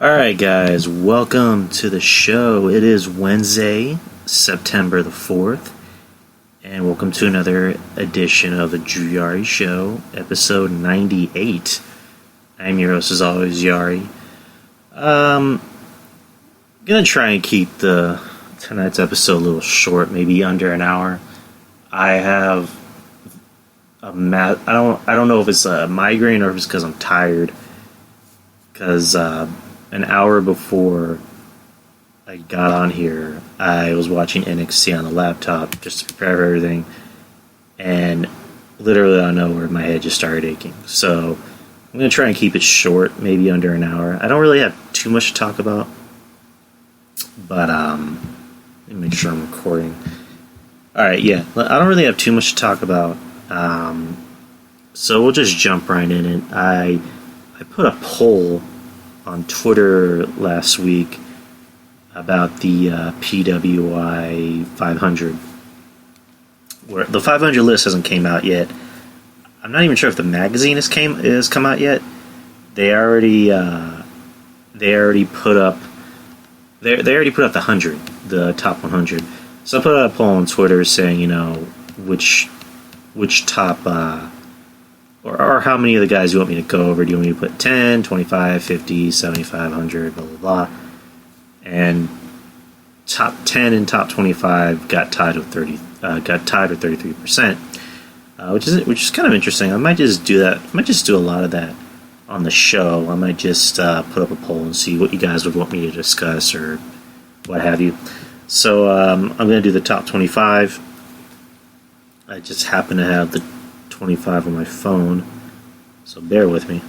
Alright, guys, welcome to the show. It is Wednesday, September the 4th, and welcome to another edition of the Yari Show, episode 98. I'm your host, as always, Yari. Gonna try and keep tonight's episode a little short, maybe under an hour. I have I don't know if it's a migraine or if it's because I'm tired. Because an hour before I got on here, I was watching NXT on the laptop just to prepare for everything, and literally out of nowhere, my head just started aching. So I'm going to try and keep it short, maybe under an hour. I don't really have too much to talk about, but let me make sure I'm recording. Alright, yeah, I don't really have too much to talk about, so we'll just jump right in it. I put a poll on Twitter last week about the PWI 500. Where the 500 list hasn't came out yet. I'm not even sure if the magazine has come out yet. They already put up the 100, the top 100. So I put out a poll on Twitter saying, which top or how many of the guys you want me to go over. Do you want me to put 10, 25, 50, 75, 100, blah, blah, blah. And top 10 and top 25 got tied with 33%, which is kind of interesting. I might just do that. I might just do a lot of that on the show. I might just put up a poll and see what you guys would want me to discuss or what have you. So I'm going to do the top 25. I just happen to have the 25 on my phone, so bear with me.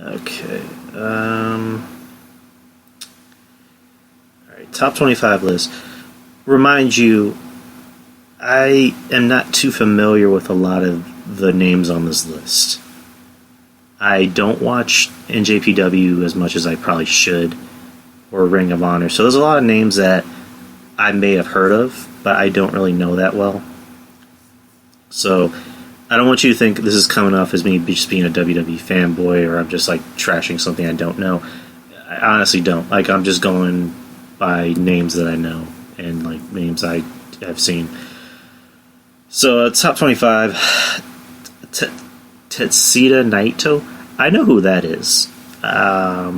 Okay. Alright, top 25 list. Remind you, I am not too familiar with a lot of the names on this list. I don't watch NJPW as much as I probably should, or Ring of Honor. So there's a lot of names that I may have heard of, but I don't really know that well. So I don't want you to think this is coming off as me just being a WWE fanboy, or I'm just like trashing something I don't know. I honestly don't. Like, I'm just going by names that I know and like names I have seen. So top 25. Tetsuya Naito. I know who that is. I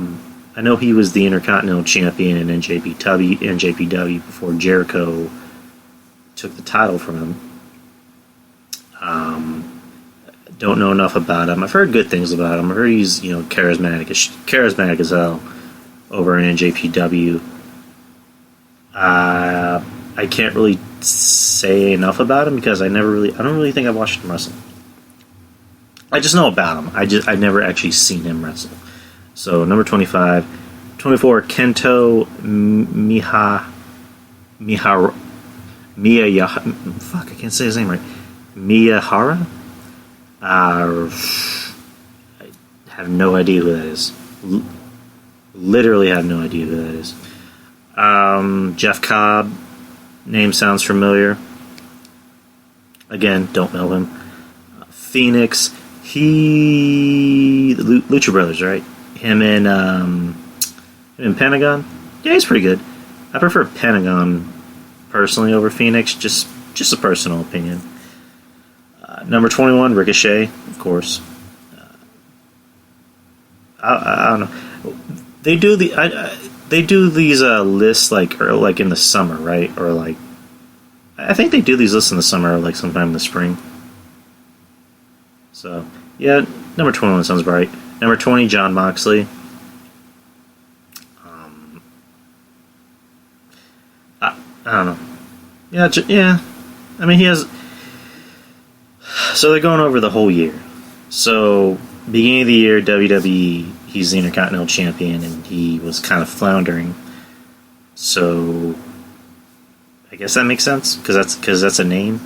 know he was the Intercontinental Champion in NJPW before Jericho took the title from him. Don't know enough about him. I've heard good things about him. I've heard he's charismatic as hell over in NJPW. I can't really say enough about him because I don't really think I've watched him wrestle. I just know about him. I never actually seen him wrestle. So number 25, 24, Kento fuck, I can't say his name right. Miyahara. I have no idea who that is. Literally have no idea who that is. Jeff Cobb. Name sounds familiar. Again, don't know him. Phoenix. The Lucha Brothers, right? Him and Pentagon. Yeah, he's pretty good. I prefer Pentagon personally over Phoenix. Just a personal opinion. Number 21, Ricochet, of course. I don't know. They do these lists like in the summer, right? Or like, I think they do these lists in the summer, or like sometime in the spring. So, yeah, number 21 sounds right. Number 20, Jon Moxley. I don't know. Yeah. I mean, he has... So they're going over the whole year. So, beginning of the year, WWE, he's the Intercontinental Champion, and he was kind of floundering. So, I guess that makes sense, because that's a name.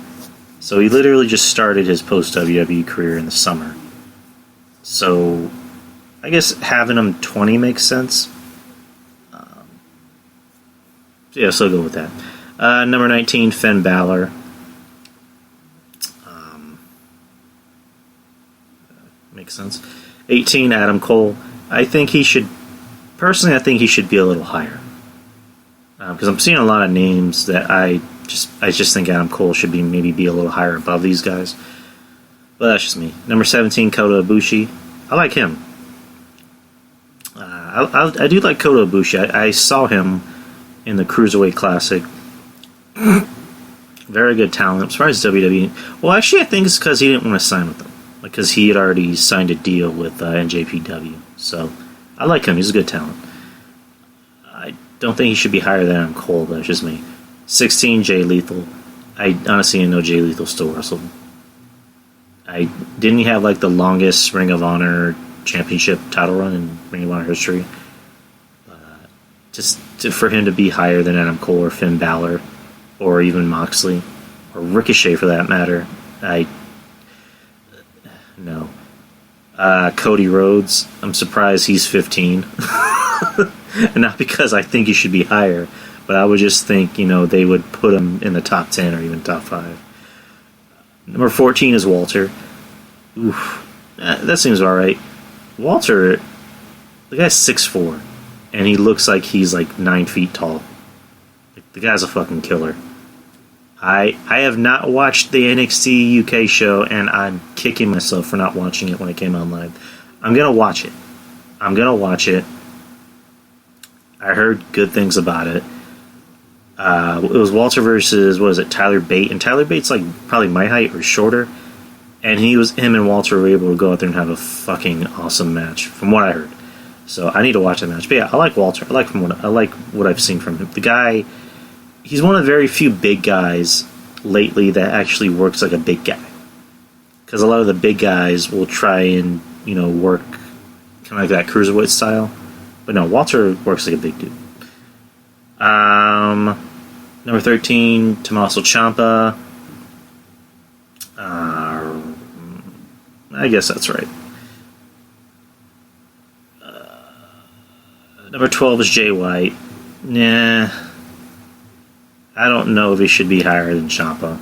So he literally just started his post-WWE career in the summer. So I guess having him 20 makes sense. So yeah, so I'll go with that. Number 19, Finn Balor. Makes sense. 18, Adam Cole. I think he should be a little higher. Because I'm seeing a lot of names that I just think Adam Cole should maybe be a little higher above these guys. But that's just me. Number 17, Kota Ibushi. I like him. I do like Kota Ibushi. I saw him in the Cruiserweight Classic. Very good talent. I'm surprised WWE. Well, actually, I think it's because he didn't want to sign with them. Because he had already signed a deal with NJPW. So, I like him. He's a good talent. I don't think he should be higher than Adam Cole, but that's just me. 16, Jay Lethal. I honestly didn't know Jay Lethal still wrestled. Didn't he have like the longest Ring of Honor championship title run in Ring of Honor history? For him to be higher than Adam Cole or Finn Balor or even Moxley or Ricochet for that matter, no. Cody Rhodes, I'm surprised he's 15. And not because I think he should be higher, but I would just think, they would put him in the top 10 or even top 5. Number 14 is Walter. Oof. That seems alright. Walter, the guy's 6'4", and he looks like he's like 9 feet tall. The guy's a fucking killer. I have not watched the NXT UK show, and I'm kicking myself for not watching it when it came on live. I'm going to watch it. I heard good things about it. It was Walter versus, Tyler Bate, and Tyler Bate's like probably my height or shorter, and him and Walter were able to go out there and have a fucking awesome match, from what I heard. So I need to watch that match. But yeah, I like Walter. I like what I've seen from him. The guy, he's one of the very few big guys lately that actually works like a big guy. Because a lot of the big guys will try and work kind of like that cruiserweight style, but no, Walter works like a big dude. Number 13, Tommaso Ciampa. I guess that's right. Number 12 is Jay White. Nah. I don't know if he should be higher than Ciampa.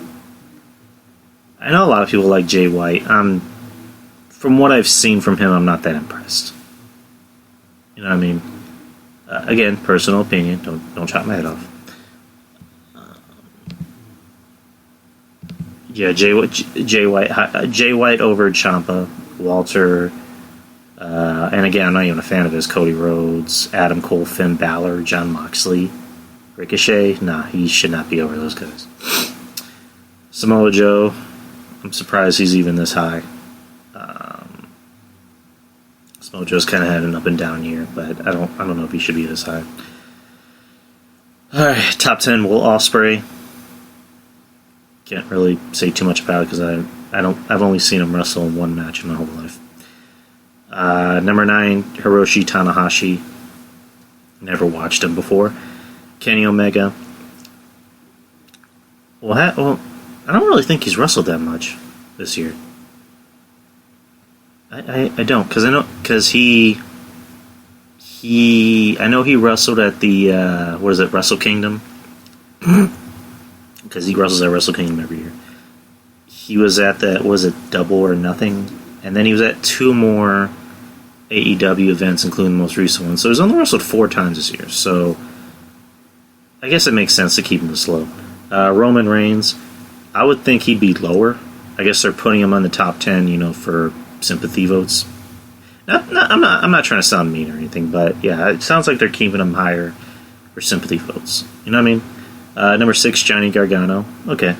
I know a lot of people like Jay White. From what I've seen from him, I'm not that impressed. You know what I mean? Again, personal opinion. Don't chop my head off. Yeah, Jay White over Ciampa, Walter, and again, I'm not even a fan of his. Cody Rhodes, Adam Cole, Finn Balor, Jon Moxley, Ricochet. Nah, he should not be over those guys. Samoa Joe, I'm surprised he's even this high. Samoa Joe's kind of had an up and down year, but I don't know if he should be this high. All right, top 10. Will Ospreay. Can't really say too much about it because I've only seen him wrestle in one match in my whole life. Number 9, Hiroshi Tanahashi. Never watched him before. Kenny Omega. Well, I don't really think he's wrestled that much this year. I don't, because he I know he wrestled at the Wrestle Kingdom. Because he wrestles at Wrestle Kingdom every year. He was at Double or Nothing, and then he was at 2 more AEW events, including the most recent one. So he's only wrestled 4 times this year. So I guess it makes sense to keep him this low. Roman Reigns, I would think he'd be lower. I guess they're putting him on the top 10, for sympathy votes. I'm not trying to sound mean or anything, but yeah, it sounds like they're keeping him higher for sympathy votes. You know what I mean? Number 6, Johnny Gargano. Okay,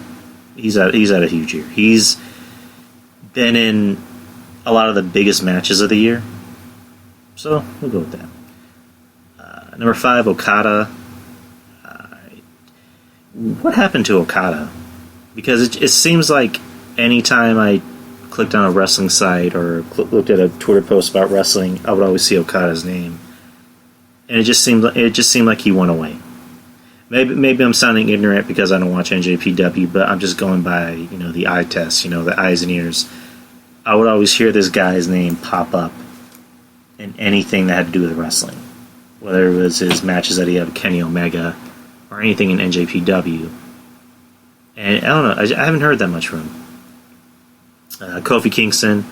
he's had a huge year. He's been in a lot of the biggest matches of the year, so we'll go with that. Number 5, Okada. What happened to Okada? Because it seems like anytime I clicked on a wrestling site or looked at a Twitter post about wrestling, I would always see Okada's name, and it just seemed like he went away. Maybe I'm sounding ignorant because I don't watch NJPW, but I'm just going by the eye test, the eyes and ears. I would always hear this guy's name pop up in anything that had to do with wrestling, whether it was his matches that he had with Kenny Omega, or anything in NJPW. And I don't know, I haven't heard that much from him. Kofi Kingston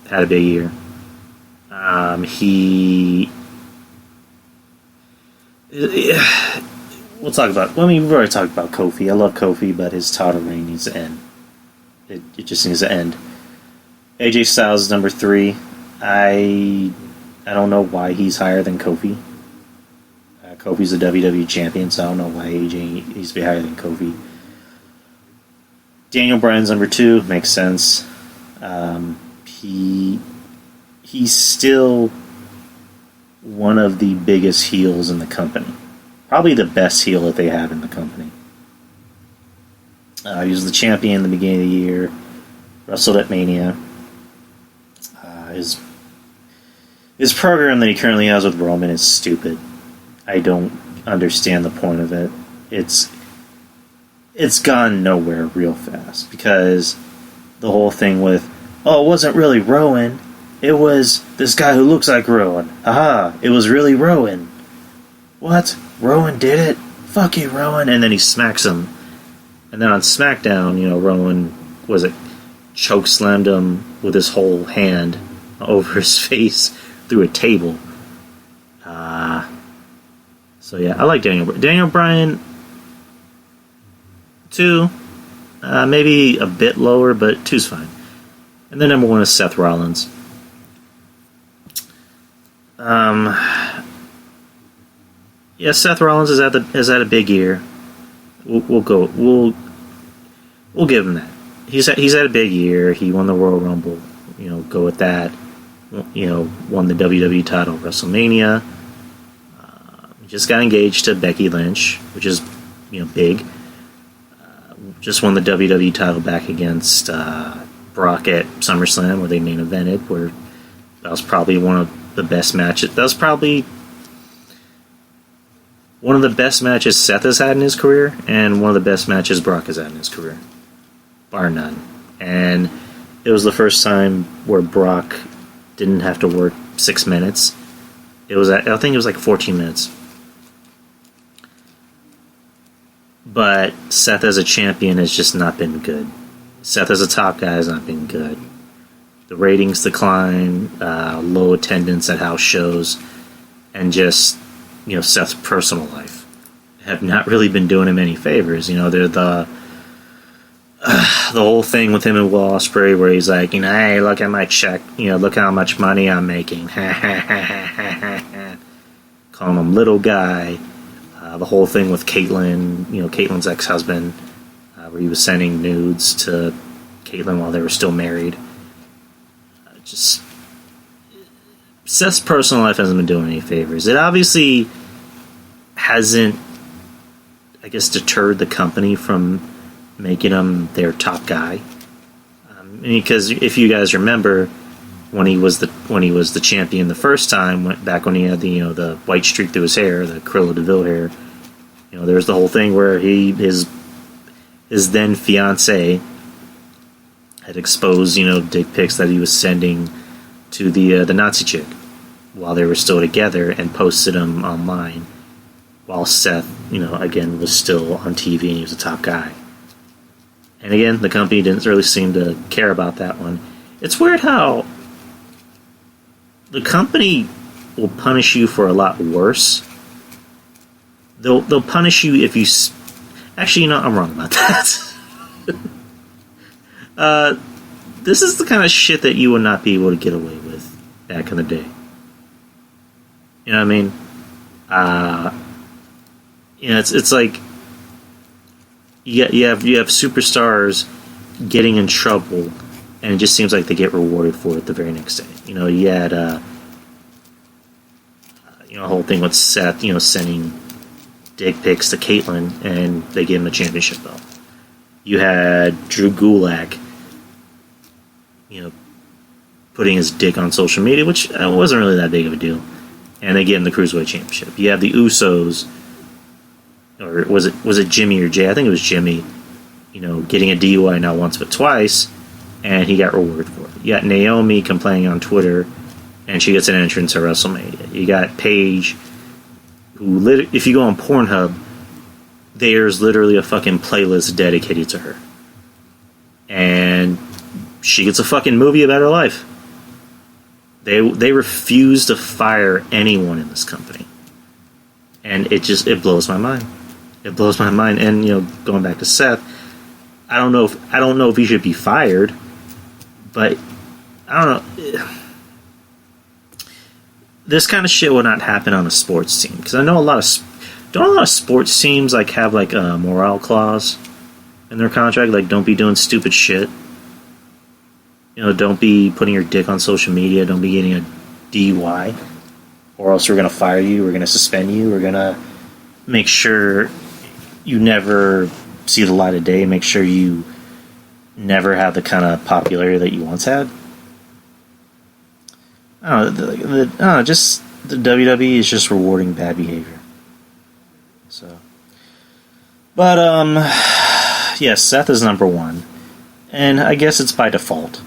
had a big year. We'll talk about. Well, I mean, we've already talked about Kofi. I love Kofi, but his title reign needs to end. It just needs to end. AJ Styles is number 3. I don't know why he's higher than Kofi. Kofi's the WWE champion, so I don't know why AJ needs to be higher than Kofi. Daniel Bryan's number 2. Makes sense. He's still one of the biggest heels in the company. Probably the best heel that they have in the company. He was the champion in the beginning of the year. Wrestled at Mania. His program that he currently has with Roman is stupid. I don't understand the point of it. It's gone nowhere real fast, because the whole thing with, it wasn't really Rowan, it was this guy who looks like Rowan. Haha, it was really Rowan. What? Rowan did it? Fuck you, Rowan. And then he smacks him. And then on SmackDown, Rowan, chokeslammed him with his whole hand over his face through a table. So yeah, I like Daniel Bryan 2, maybe a bit lower, but 2's fine. And then number 1 is Seth Rollins. Yeah, Seth Rollins has had a big year. We'll give him that. He's had a big year. He won the Royal Rumble. Go with that. Won the WWE title at WrestleMania. Just got engaged to Becky Lynch, which is big. Just won the WWE title back against Brock at SummerSlam, where they main evented. Where that was probably one of the best matches. That was probably one of the best matches Seth has had in his career, and one of the best matches Brock has had in his career, bar none. And it was the first time where Brock didn't have to work 6 minutes. I think it was like 14 minutes. But Seth as a champion has just not been good. Seth as a top guy has not been good. The ratings decline, low attendance at house shows, and just, Seth's personal life have not really been doing him any favors. They're the whole thing with him and Will Ospreay, where he's like, hey, look at my check, look how much money I'm making. Calling him little guy. The whole thing with Caitlyn, Caitlyn's ex-husband, where he was sending nudes to Caitlyn while they were still married. Just Seth's personal life hasn't been doing any favors. It obviously hasn't, deterred the company from making him their top guy. Because if you guys remember, when he was the champion the first time, back when he had the white streak through his hair, the Cruella de Vil hair, there was the whole thing where his then fiance had exposed dick pics that he was sending to the Nazi chick while they were still together, and posted them online while Seth again was still on TV and he was a top guy. And again, the company didn't really seem to care about that one. It's weird how the company will punish you for a lot worse. They'll punish you if you... Actually, I'm wrong about that. This is the kind of shit that you would not be able to get away with back in the day. You know what I mean? It's like you have superstars getting in trouble, and it just seems like they get rewarded for it the very next day. You had a whole thing with Seth, sending dick pics to Caitlyn, and they gave him a championship belt. You had Drew Gulak, putting his dick on social media, which wasn't really that big of a deal, and they gave him the Cruiserweight Championship. You have the Usos, or was it Jimmy or Jay? I think it was Jimmy, getting a DUI not once but twice, and he got rewarded for it. You got Naomi complaining on Twitter, and she gets an entrance at WrestleMania. You got Paige, who, if you go on Pornhub, there's literally a fucking playlist dedicated to her. And she gets a fucking movie about her life. They refuse to fire anyone in this company. And it blows my mind. It blows my mind. And, going back to Seth, I don't know if he should be fired, but I don't know. This kind of shit will not happen on a sports team, because I know don't a lot of sports teams have a morale clause in their contract, don't be doing stupid shit. Don't be putting your dick on social media. Don't be getting a DUI, or else we're gonna fire you. We're gonna suspend you. We're gonna make sure you never see the light of day. Make sure you never have the kind of popularity that you once had. I don't know. Just the WWE is just rewarding bad behavior. So, but yes, Seth is number one, and I guess it's by default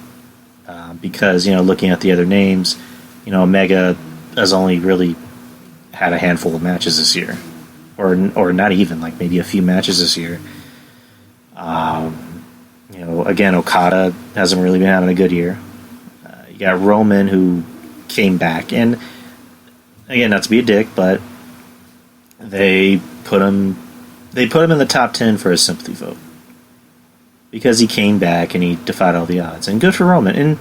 because looking at the other names, Omega has only really had a handful of matches this year, or not even, maybe a few matches this year. Again, Okada hasn't really been having a good year. You got Roman, who came back, and again, not to be a dick, but they put him in the top 10 for a sympathy vote because he came back and he defied all the odds, and good for Roman. And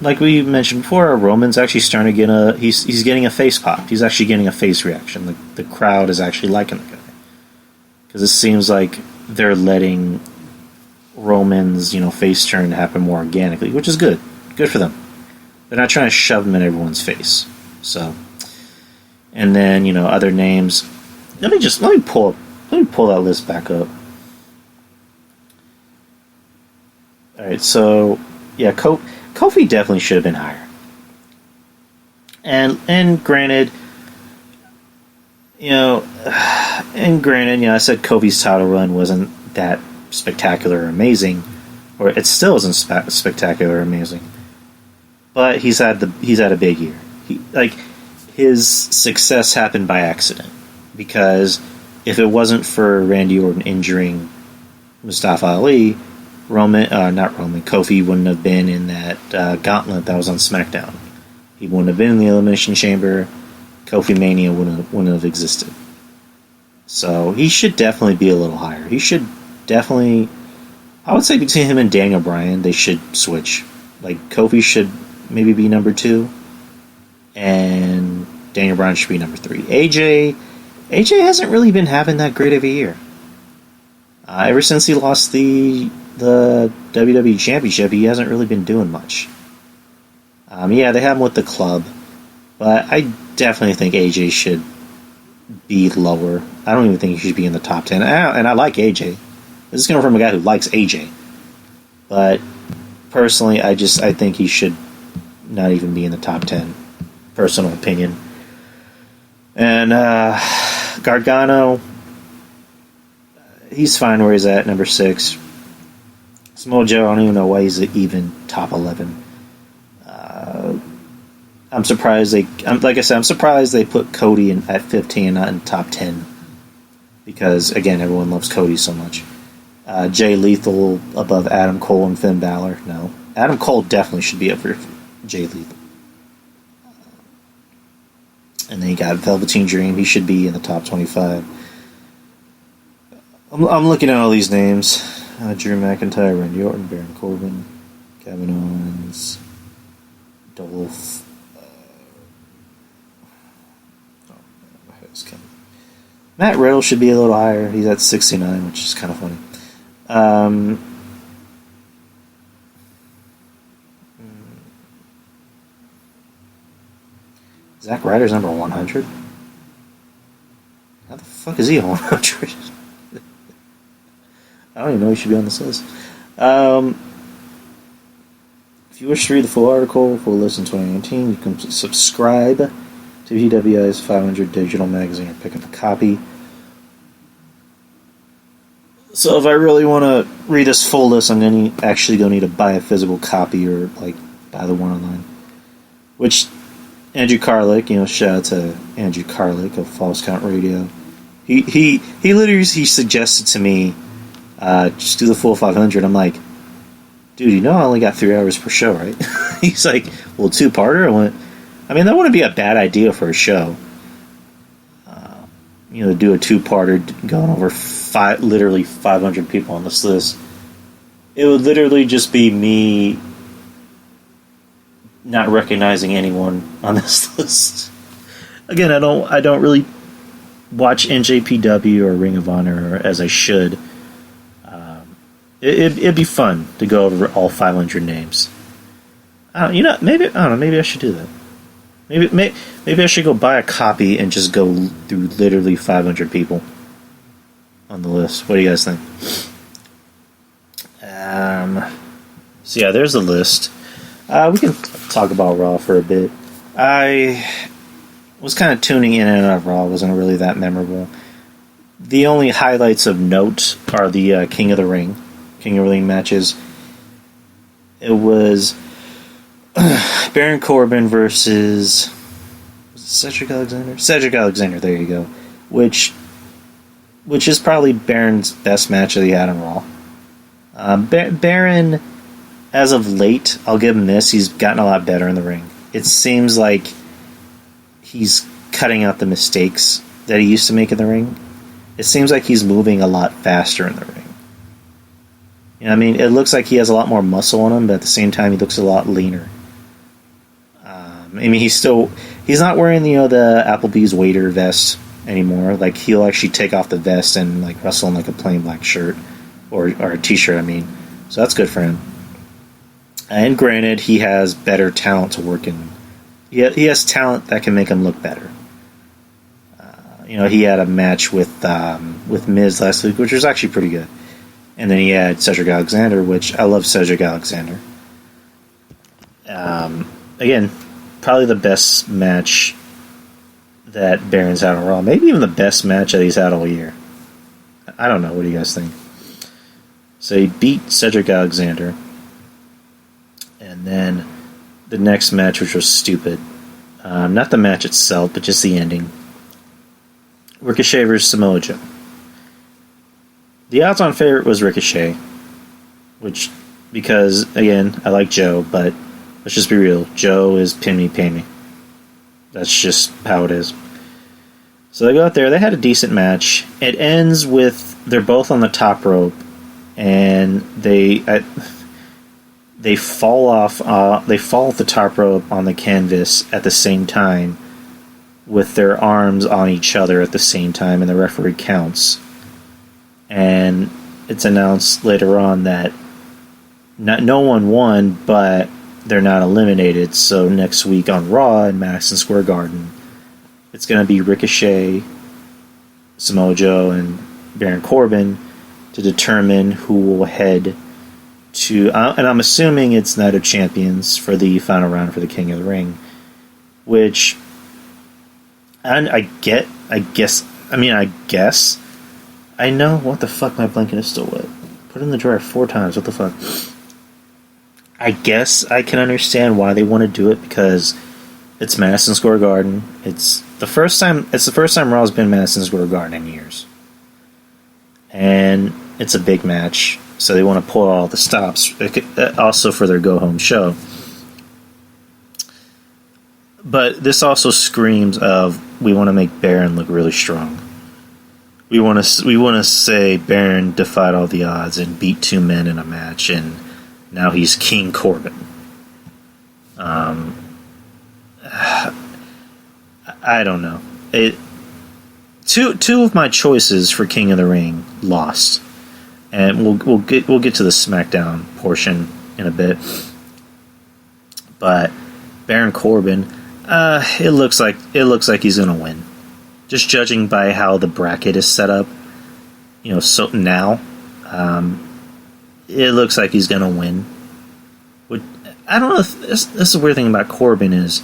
like we mentioned before, Roman's actually starting to get he's getting a face pop. He's actually getting a face reaction. The crowd is actually liking the guy, because it seems like they're letting Roman's face turn happen more organically, which is good for them. They're not trying to shove him in everyone's face. So, and then other names. Let me pull that list back up. All right, so yeah, Kofi definitely should have been higher. And granted, I said Kofi's title run wasn't that spectacular or amazing, or it still isn't spectacular or amazing. But he's had a big year. His success happened by accident, because if it wasn't for Randy Orton injuring Mustafa Ali, Kofi wouldn't have been in that gauntlet that was on SmackDown. He wouldn't have been in the Elimination Chamber. Kofi Mania wouldn't have existed. So he should definitely be a little higher. He should definitely, I would say between him and Daniel Bryan, they should switch. Kofi should maybe be number 2, and Daniel Bryan should be number 3. AJ hasn't really been having that great of a year. Ever since he lost the WWE Championship, he hasn't really been doing much. Yeah, they have him with the club, but I definitely think AJ should be lower. I don't even think he should be in the top 10. And I like AJ. This is coming from a guy who likes AJ. But personally, I think he should not even be in the top 10. Personal opinion. And Gargano, he's fine where he's at, number 6. Samoa Joe, I don't even know why he's even top 11. I'm surprised I'm surprised they put Cody at 15 and not in top 10. Because, again, everyone loves Cody so much. Jay Lethal above Adam Cole and Finn Balor. No. Adam Cole definitely should be over Jay Lethal. And then you got Velveteen Dream. He should be in the top 25. I'm looking at all these names. Drew McIntyre, Randy Orton, Baron Corbin, Kevin Owens, Dolph. Matt Riddle should be a little higher. He's at 69, which is kind of funny. Zack Ryder's number 100? How the fuck is he on 100? I don't even know he should be on this list. If you wish to read the full article, full list in 2019, you can subscribe to PWI's 500 digital magazine or pick up a copy. So if I really want to read this full list, I'm actually going to need to buy a physical copy or buy the one online. Which Andrew Carlick, shout out to Andrew Carlick of False Count Radio. He literally suggested to me, just do the full 500. I'm like, dude, you know I only got 3 hours per show, right? He's like, well, two-parter? I mean, that wouldn't be a bad idea for a show. Do a two-parter going over literally 500 people on this list. It would literally just be me not recognizing anyone on this list. Again, I don't really watch NJPW or Ring of Honor as I should. It'd be fun to go over all 500 names. Maybe I don't know. Maybe I should do that. Maybe I should go buy a copy and just go through literally 500 people on the list. What do you guys think? So yeah, there's the list. We can talk about Raw for a bit. I was kind of tuning in and out of Raw. It wasn't really that memorable. The only highlights of note are the King of the Ring matches. It was Baron Corbin versus Cedric Alexander. Cedric Alexander, there you go. Which is probably Baron's best match that he had on Raw. Baron, as of late, I'll give him this. He's gotten a lot better in the ring. It seems like he's cutting out the mistakes that he used to make in the ring. It seems like he's moving a lot faster in the ring. I mean, it looks like he has a lot more muscle on him, but at the same time, he looks a lot leaner. I mean, he's not wearing the Applebee's waiter vest anymore. Like, he'll actually take off the vest and like wrestle in like a plain black shirt or a t-shirt. I mean, so that's good for him. And granted, he has better talent to work in. He has talent that can make him look better. He had a match with Miz last week, which was actually pretty good. And then he had Cedric Alexander, which I love Cedric Alexander. Again, probably the best match that Baron's had on Raw. Maybe even the best match that he's had all year. I don't know. What do you guys think? So he beat Cedric Alexander. And then the next match, which was stupid. Not the match itself, but just the ending. Ricochet versus Samoa Joe. The odds-on favorite was Ricochet, because, again, I like Joe, but let's just be real. Joe is pin me, pay me. That's just how it is. So they go out there. They had a decent match. It ends with they're both on the top rope, and they fall off. They fall off the top rope on the canvas at the same time, with their arms on each other at the same time, and the referee counts. And it's announced later on that no one won, but they're not eliminated. So next week on Raw in Madison Square Garden, it's going to be Ricochet, Samoa Joe, and Baron Corbin to determine who will head to... and I'm assuming it's Night of Champions for the final round for the King of the Ring, which... And I guess... I know, what the fuck, my blanket is still wet. Put it in the dryer 4 times, what the fuck. I guess I can understand why they want to do it, because it's Madison Square Garden. It's the first time Raw's been Madison Square Garden in years. And it's a big match, so they want to pull all the stops, also for their go-home show. But this also screams of, we want to make Baron look really strong. We want to say Baron defied all the odds and beat 2 men in a match, and now he's King Corbin. I don't know. Two of my choices for King of the Ring lost, and we'll get to the SmackDown portion in a bit. But Baron Corbin, it looks like he's gonna win. Just judging by how the bracket is set up, so now, it looks like he's gonna win. I don't know if this is the weird thing about Corbin is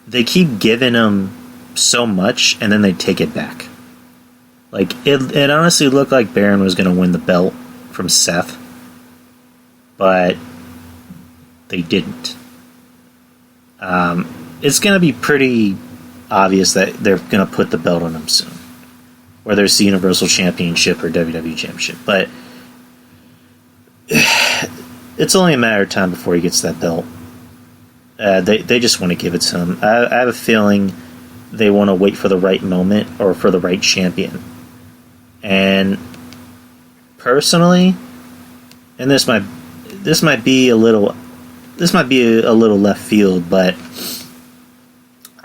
they keep giving him so much and then they take it back. Like it honestly looked like Baron was gonna win the belt from Seth, but they didn't. It's gonna be pretty obvious that they're going to put the belt on him soon. whether it's the Universal Championship or WWE Championship. But it's only a matter of time before he gets that belt. They just want to give it to him. I have a feeling they want to wait for the right moment or for the right champion. And personally, and this might be a little left field, but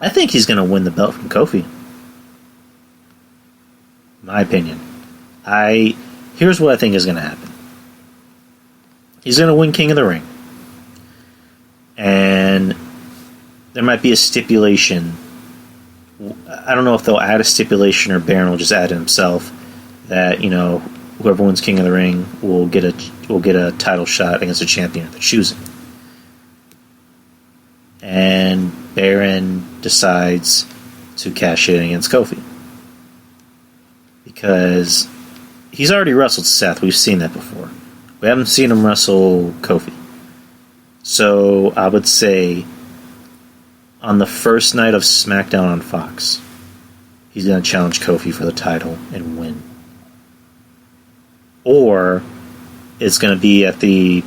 I think he's going to win the belt from Kofi. My opinion. Here's what I think is going to happen. He's going to win King of the Ring. And there might be a stipulation. I don't know if they'll add a stipulation or Baron will just add it himself that, whoever wins King of the Ring will get a title shot against a champion of their choosing. And Baron decides to cash in against Kofi. Because he's already wrestled Seth. We've seen that before. We haven't seen him wrestle Kofi. So I would say on the first night of SmackDown on Fox, he's going to challenge Kofi for the title and win. Or it's going to be at the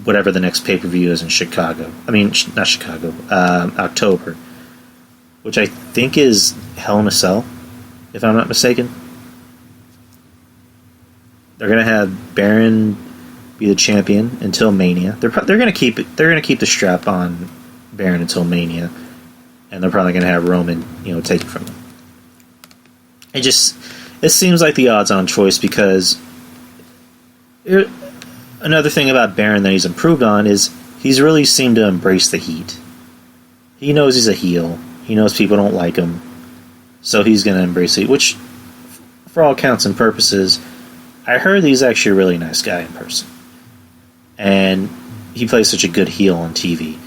whatever the next pay-per-view is in Chicago. I mean, not Chicago, October, which I think is Hell in a Cell, if I'm not mistaken. They're going to have Baron be the champion until Mania. They're going to keep it. They're going to keep the strap on Baron until Mania, and they're probably going to have Roman, take it from him. It seems like the odds-on choice because another thing about Baron that he's improved on is he's really seemed to embrace the heat. He knows he's a heel. He knows people don't like him, so he's going to embrace it. Which, for all counts and purposes, I heard he's actually a really nice guy in person. And he plays such a good heel on TV.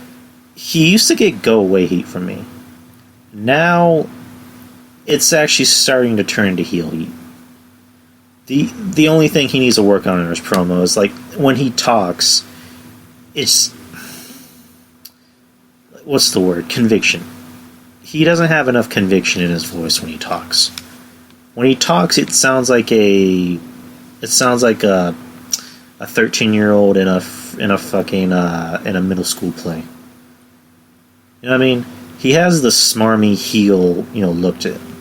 He used to get go-away heat from me. Now, it's actually starting to turn into heel heat. The only thing he needs to work on in his promo is, like, when he talks, it's... what's the word? Conviction. He doesn't have enough conviction in his voice when he talks. When he talks, it sounds like a 13-year-old in a middle school play. You know what I mean? He has the smarmy heel, look to him.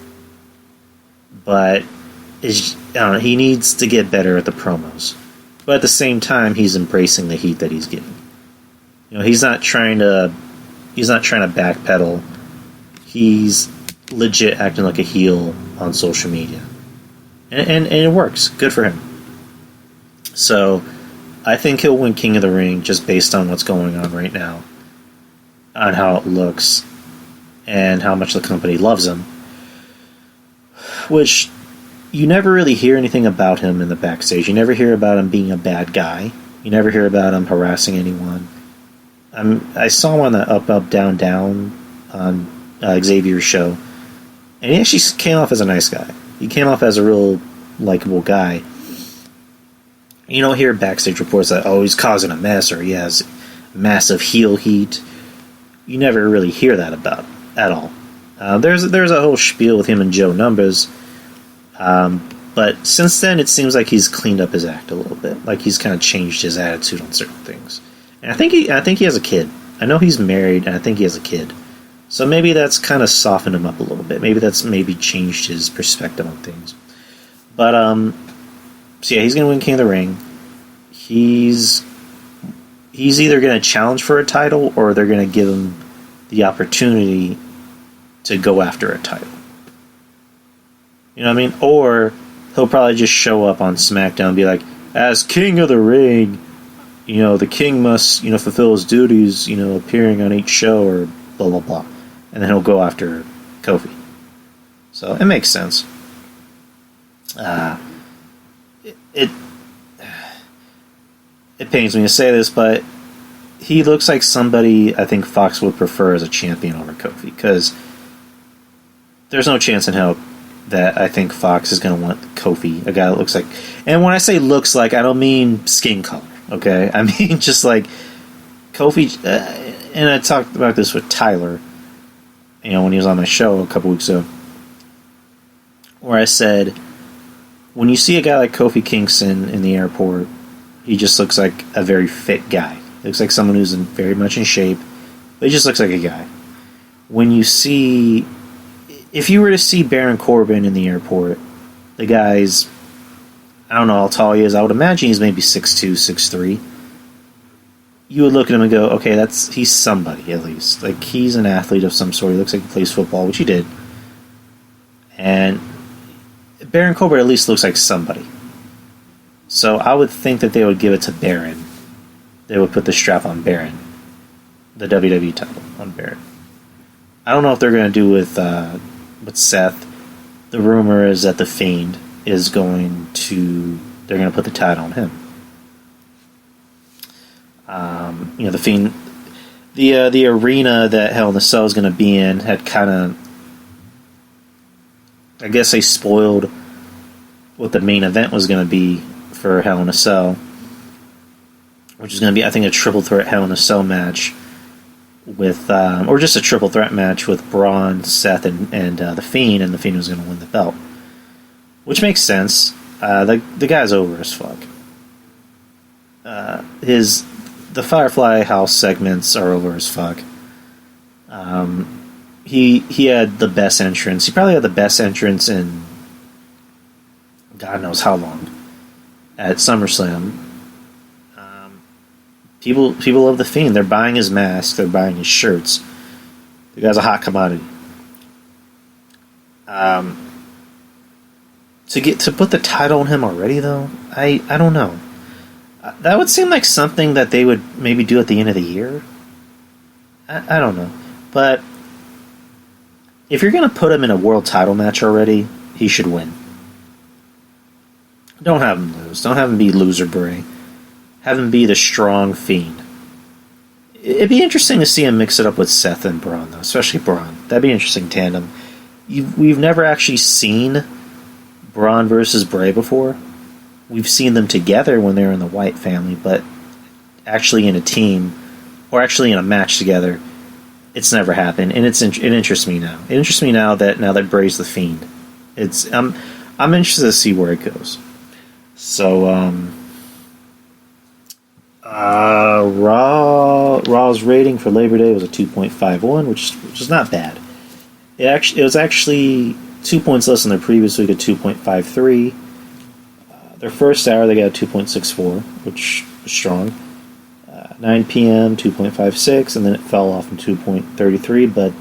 But he needs to get better at the promos. But at the same time, he's embracing the heat that he's getting. He's not trying to backpedal. He's legit acting like a heel on social media. And it works. Good for him. So, I think he'll win King of the Ring just based on what's going on right now, on how it looks, and how much the company loves him. Which, you never really hear anything about him in the backstage. You never hear about him being a bad guy. You never hear about him harassing anyone. I saw him on the Up, Up, Down, Down on Xavier's show, and he actually came off as a nice guy. He came off as a real likable guy. You don't hear backstage reports that, he's causing a mess or he has massive heel heat. You never really hear that about at all. There's a whole spiel with him and Joe Numbers, but since then it seems like he's cleaned up his act a little bit. Like he's kind of changed his attitude on certain things. And I think he has a kid. I know he's married, and I think he has a kid. So maybe that's kind of softened him up a little bit. Maybe that's changed his perspective on things. But so yeah, he's going to win King of the Ring. He's either going to challenge for a title or they're going to give him the opportunity to go after a title. You know what I mean? Or he'll probably just show up on SmackDown and be like, as King of the Ring, the king must, fulfill his duties, appearing on each show or blah, blah, blah. And then he'll go after Kofi. So it makes sense. It pains me to say this, but he looks like somebody I think Fox would prefer as a champion over Kofi, because there's no chance in hell that I think Fox is going to want Kofi, a guy that looks like... And when I say looks like, I don't mean skin color, okay? I mean just like Kofi... and I talked about this with Tyler, when he was on my show a couple weeks ago, where I said, when you see a guy like Kofi Kingston in the airport, he just looks like a very fit guy. He looks like someone who's very much in shape, but he just looks like a guy. When you see, if you were to see Baron Corbin in the airport, the guy's, I don't know how tall he is, I would imagine he's maybe 6'2", 6'3". You would look at him and go, okay, he's somebody at least. Like, he's an athlete of some sort. He looks like he plays football, which he did. And Baron Corbin at least looks like somebody. So I would think that they would give it to Baron. They would put the strap on Baron. The WWE title on Baron. I don't know if they're going to do with Seth. The rumor is that The Fiend is they're going to put the title on him. The Fiend, the arena that Hell in a Cell is going to be in had kind of, I guess they spoiled what the main event was going to be for Hell in a Cell, which is going to be, I think, a triple threat Hell in a Cell match with, or just a triple threat match with Braun, Seth, and The Fiend, and The Fiend was going to win the belt, which makes sense. The guy's over as fuck. The Firefly House segments are over as fuck. He had the best entrance. He probably had the best entrance in God knows how long at SummerSlam. People love The Fiend. They're buying his mask. They're buying his shirts. The guy's a hot commodity. To put the title on him already, though, I don't know. That would seem like something that they would maybe do at the end of the year. I don't know. But if you're going to put him in a world title match already, he should win. Don't have him lose. Don't have him be loser Bray. Have him be the strong Fiend. It'd be interesting to see him mix it up with Seth and Braun, though, especially Braun. That'd be an interesting tandem. We've never actually seen Braun versus Bray before. We've seen them together when they were in the White family, but actually in a team, or actually in a match together, it's never happened, and it interests me now. It interests me now that Bray's the Fiend. I'm interested to see where it goes. So, Raw's rating for Labor Day was a 2.51, which is not bad. It was actually 2 points less than their previous week at 2.53. Their first hour, they got a 2.64, which is strong. 9 p.m., 2.56, and then it fell off in 2.33, but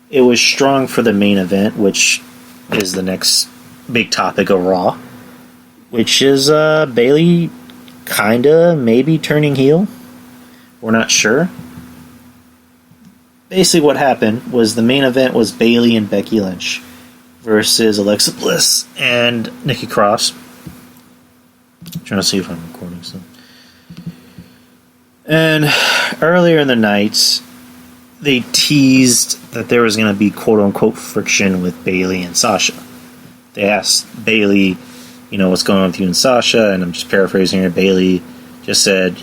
it was strong for the main event, which is the next big topic of Raw, which is Bayley kinda maybe turning heel. We're not sure. Basically what happened was the main event was Bayley and Becky Lynch versus Alexa Bliss and Nikki Cross. I'm trying to see if I'm recording something. And earlier in the night, they teased that there was going to be quote-unquote friction with Bayley and Sasha. They asked Bayley, what's going on with you and Sasha, and I'm just paraphrasing here. Bayley just said,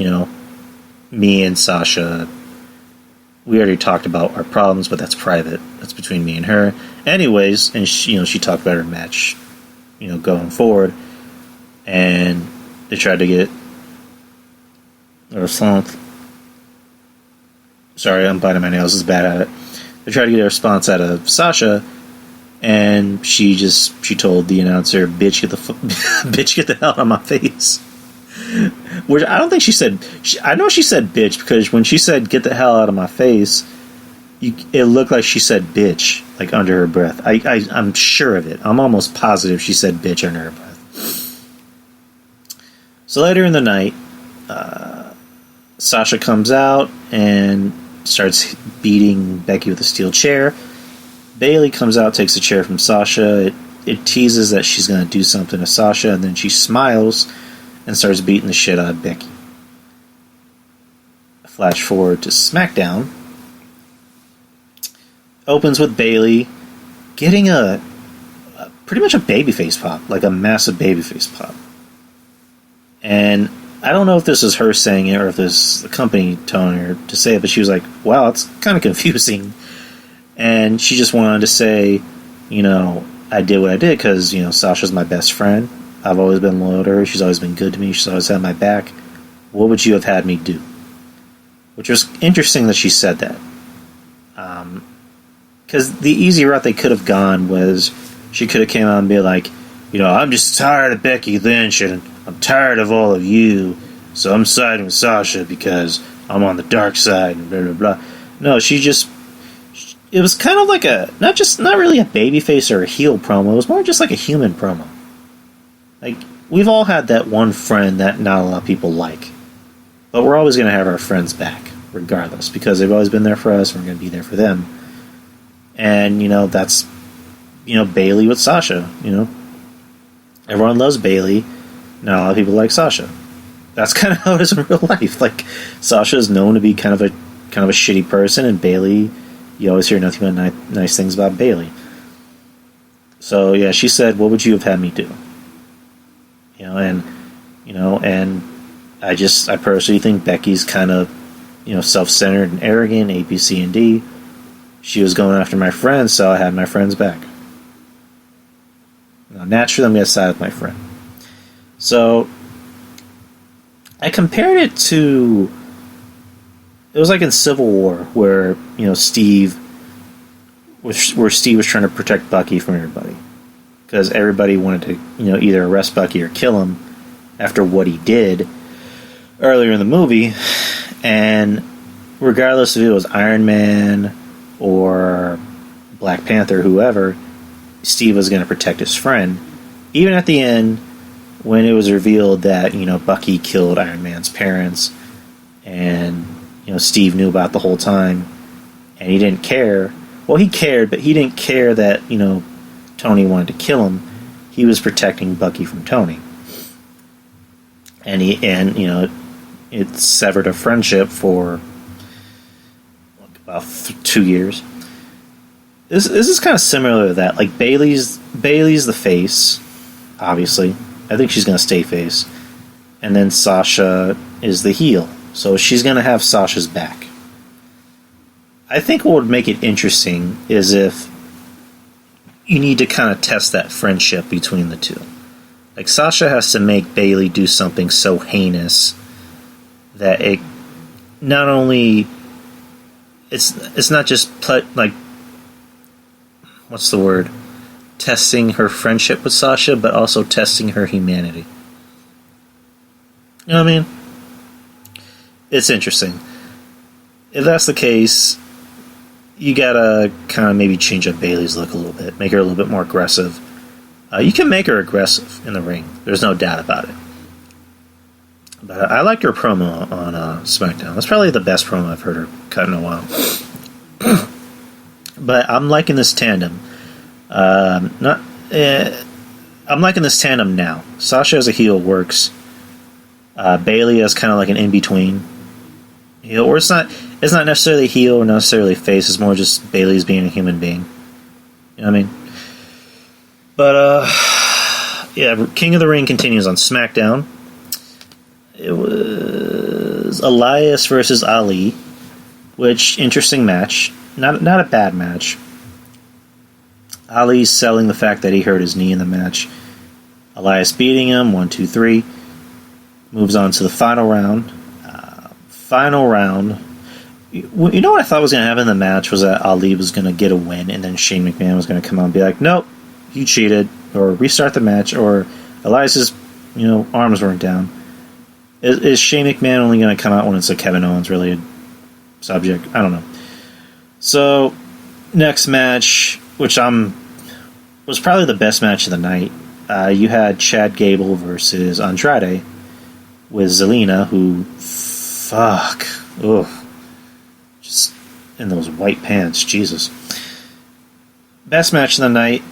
me and Sasha, we already talked about our problems, but that's private. That's between me and her. Anyways, and she talked about her match, going forward, and they tried to get a response. Sorry, I'm biting my nails. This is bad at it. They tried to get a response out of Sasha, and she told the announcer, "Bitch, get the hell out of my face." Which I don't think she said. I know she said "bitch" because when she said "get the hell out of my face," it looked like she said "bitch" like under her breath. I'm sure of it. I'm almost positive she said "bitch" under her breath. So later in the night, Sasha comes out and starts beating Becky with a steel chair. Bayley comes out, takes the chair from Sasha. It teases that she's going to do something to Sasha, and then she smiles and starts beating the shit out of Becky. Flash forward to SmackDown. Opens with Bayley getting a pretty much a babyface pop, like a massive babyface pop. And I don't know if this is her saying it or if this is the company telling her to say it, but she was like, wow, it's kind of confusing. And she just wanted to say, I did what I did because, Sasha's my best friend. I've always been loyal to her. She's always been good to me. She's always had my back. What would you have had me do? Which was interesting that she said that. Because the easy route they could have gone was she could have came out and be like, I'm just tired of Becky Lynch and I'm tired of all of you, so I'm siding with Sasha because I'm on the dark side and blah, blah, blah. No, it was kind of like not really a babyface or a heel promo. It was more just like a human promo. Like, we've all had that one friend that not a lot of people like. But we're always going to have our friends back, regardless, because they've always been there for us and we're going to be there for them. And, that's, Bayley with Sasha, Everyone loves Bayley. Not a lot of people like Sasha. That's kind of how it is in real life. Like, Sasha is known to be kind of a shitty person, and Bayley, you always hear nothing but nice things about Bayley. So, yeah, she said, what would you have had me do? And I personally think Becky's kind of, self-centered and arrogant, A, B, C, and D. She was going after my friends, so I had my friends back. Now, naturally, I'm going to side with my friend. So, I compared it to... It was like in Civil War, where, Steve was trying to protect Bucky from everybody. Because everybody wanted to, either arrest Bucky or kill him after what he did earlier in the movie. And regardless if it was Iron Man or Black Panther, whoever, Steve was going to protect his friend. Even at the end, when it was revealed that, Bucky killed Iron Man's parents, and, Steve knew about the whole time, and he didn't care. Well, he cared, but he didn't care that, Tony wanted to kill him. He was protecting Bucky from Tony. And it severed a friendship for about 2 years. This is kind of similar to that. Like, Bayley's the face, obviously. I think she's going to stay face. And then Sasha is the heel. So she's going to have Sasha's back. I think what would make it interesting is if you need to kind of test that friendship between the two. Like, Sasha has to make Bayley do something so heinous that it not only... It's not just, what's the word? Testing her friendship with Sasha, but also testing her humanity. You know what I mean? It's interesting. If that's the case, you gotta kind of maybe change up Bayley's look a little bit. Make her a little bit more aggressive. You can make her aggressive in the ring. There's no doubt about it. But I liked her promo on SmackDown. That's probably the best promo I've heard her cut in a while. But I'm liking this tandem. I'm liking this tandem now. Sasha as a heel works. Bayley as kind of like an in-between heel. Or it's not necessarily heel or necessarily face. It's more just Bayley's being a human being. You know what I mean? But, yeah, King of the Ring continues on SmackDown. It was Elias versus Ali, which, interesting match. Not a bad match. Ali's selling the fact that he hurt his knee in the match. Elias beating him, 1, 2, 3. Moves on to the final round. You know what I thought was going to happen in the match was that Ali was going to get a win, and then Shane McMahon was going to come out and be like, nope, you cheated, or restart the match, or Elias's, arms weren't down. Is Shane McMahon only going to come out when it's a Kevin Owens related subject? I don't know. So, next match, which was probably the best match of the night. You had Chad Gable versus Andrade with Zelina, who, just in those white pants, Jesus. Best match of the night.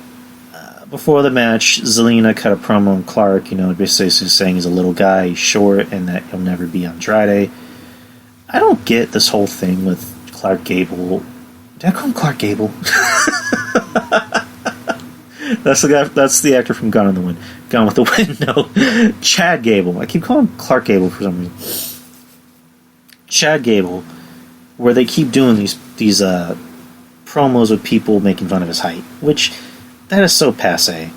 Before the match, Zelina cut a promo on Clark, basically saying he's a little guy, he's short, and that he'll never be Andrade. I don't get this whole thing with Clark Gable. Did I call him Clark Gable? That's the actor from Gone with the Wind. No, Chad Gable. I keep calling him Clark Gable for some reason. Chad Gable, where they keep doing these promos with people making fun of his height, which that is so passe.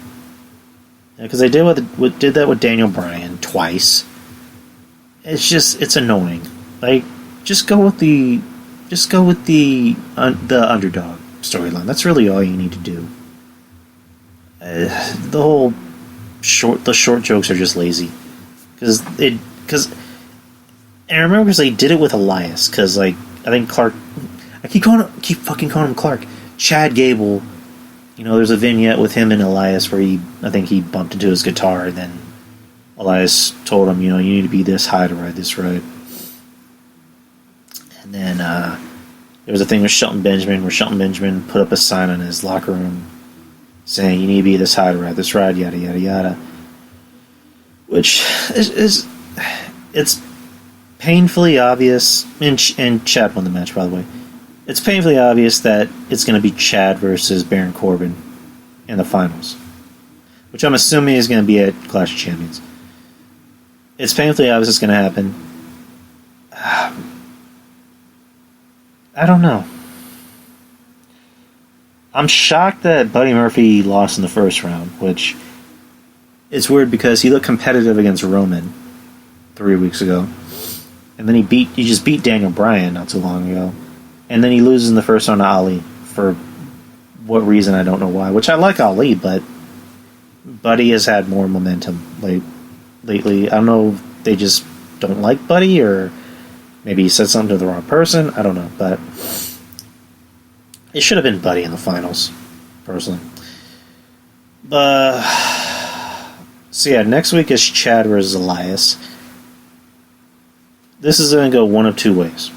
Because they did that with Daniel Bryan twice. It's annoying. Like, just go with the underdog storyline. That's really all you need to do. The short jokes are just lazy. And I remember because they did it with Elias. Because I think Clark, I keep fucking calling him Clark. Chad Gable. There's a vignette with him and Elias where I think he bumped into his guitar, and then Elias told him, you need to be this high to ride this ride. And then there was a thing with Shelton Benjamin, where Shelton Benjamin put up a sign in his locker room saying, you need to be this high to ride this ride, yada, yada, yada. Which it's painfully obvious, and Chad won the match, by the way. It's painfully obvious that it's going to be Chad versus Baron Corbin in the finals, which I'm assuming is going to be at Clash of Champions. It's painfully obvious it's going to happen. I don't know. I'm shocked that Buddy Murphy lost in the first round, which is weird because he looked competitive against Roman 3 weeks ago, and then he just beat Daniel Bryan not too long ago. And then he loses in the first round to Ali. For what reason, I don't know why. Which I like Ali, but Buddy has had more momentum lately. I don't know if they just don't like Buddy, or maybe he said something to the wrong person. I don't know. But it should have been Buddy in the finals, personally. So yeah, next week is Chad versus Elias. This is going to go one of two ways.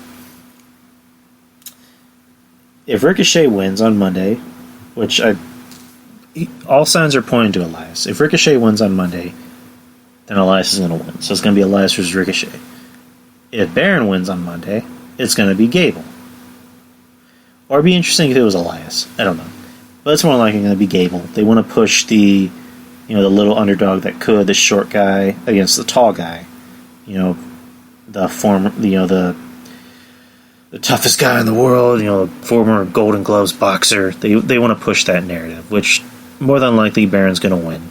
If Ricochet wins on Monday, which all signs are pointing to Elias. If Ricochet wins on Monday, then Elias is going to win. So it's going to be Elias versus Ricochet. If Baron wins on Monday, it's going to be Gable. Or it'd be interesting if it was Elias. I don't know. But it's more likely going to be Gable. They want to push the little underdog that could, the short guy against the tall guy. The toughest guy in the world, former Golden Gloves boxer. They want to push that narrative, which more than likely Baron's going to win.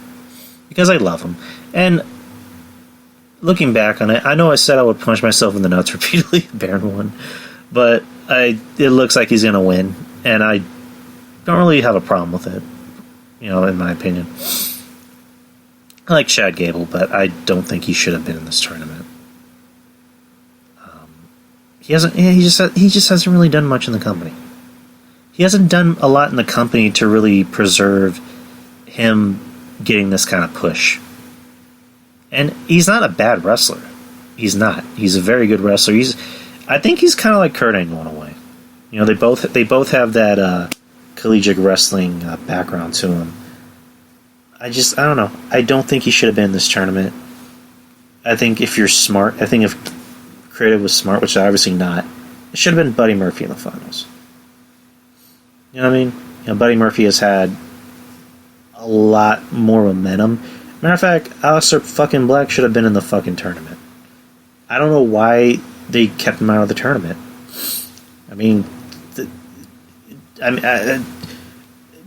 Because I love him. And looking back on it, I know I said I would punch myself in the nuts repeatedly if Baron won. But it looks like he's going to win. And I don't really have a problem with it, in my opinion. I like Chad Gable, but I don't think he should have been in this tournament. He hasn't. He just hasn't really done much in the company. He hasn't done a lot in the company to really preserve him getting this kind of push. And he's not a bad wrestler. He's not. He's a very good wrestler. I think he's kind of like Kurt Angle in a way. They both have that collegiate wrestling background to him. I don't know. I don't think he should have been in this tournament. I think if you're smart, if creative was smart, which they're obviously not, it should have been Buddy Murphy in the finals. You know what I mean? Buddy Murphy has had a lot more momentum. Matter of fact, Aleister fucking Black should have been in the fucking tournament. I don't know why they kept him out of the tournament. I mean,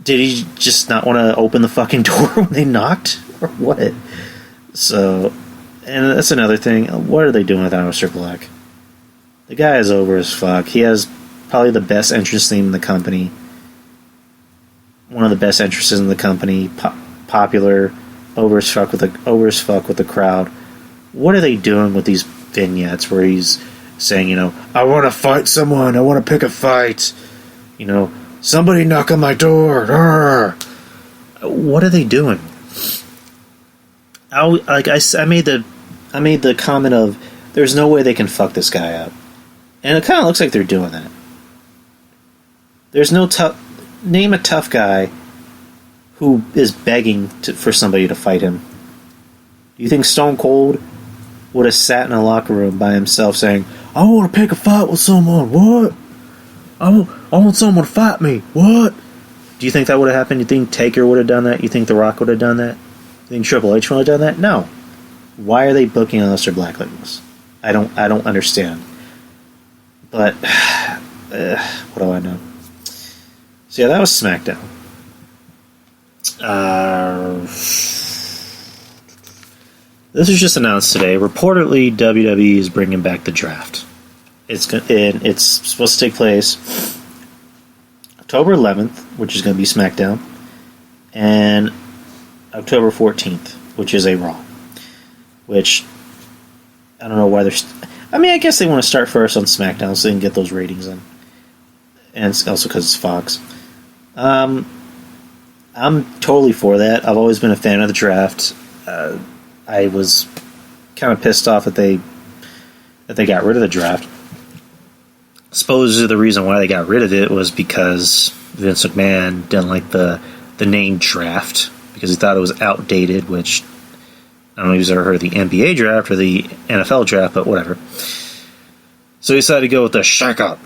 did he just not want to open the fucking door when they knocked? Or what? So, and that's another thing. What are they doing with Aleister Black? The guy is over as fuck. He has probably the best entrance theme in the company. One of the best entrances in the company. Popular. Over as fuck with the crowd. What are they doing with these vignettes where he's saying, I want to fight someone. I want to pick a fight. Somebody knock on my door. Arr. What are they doing? I made the comment of there's no way they can fuck this guy up, and it kind of looks like they're doing that. There's no name a tough guy who is begging for somebody to fight him. Do you think Stone Cold would have sat in a locker room by himself saying, I want to pick a fight with someone? What? I want someone to fight me. What? Do you think that would have happened? You think Taker would have done that? You think The Rock would have done that? You think Triple H would have done that? No. Why are they booking Aleister Black like this? I don't understand. But what do I know? So yeah, that was SmackDown. This was just announced today. Reportedly, WWE is bringing back the draft. It's supposed to take place October 11th, which is going to be SmackDown, and October 14th, which is a Raw. Which, I don't know why they're... I guess they want to start first on SmackDown so they can get those ratings in. And it's also because it's Fox. I'm totally for that. I've always been a fan of the draft. I was kind of pissed off that they got rid of the draft. Supposedly the reason why they got rid of it was because Vince McMahon didn't like the name draft because he thought it was outdated, which I don't know if you've ever heard of the NBA draft or the NFL draft, but whatever. So he decided to go with the Shack Up.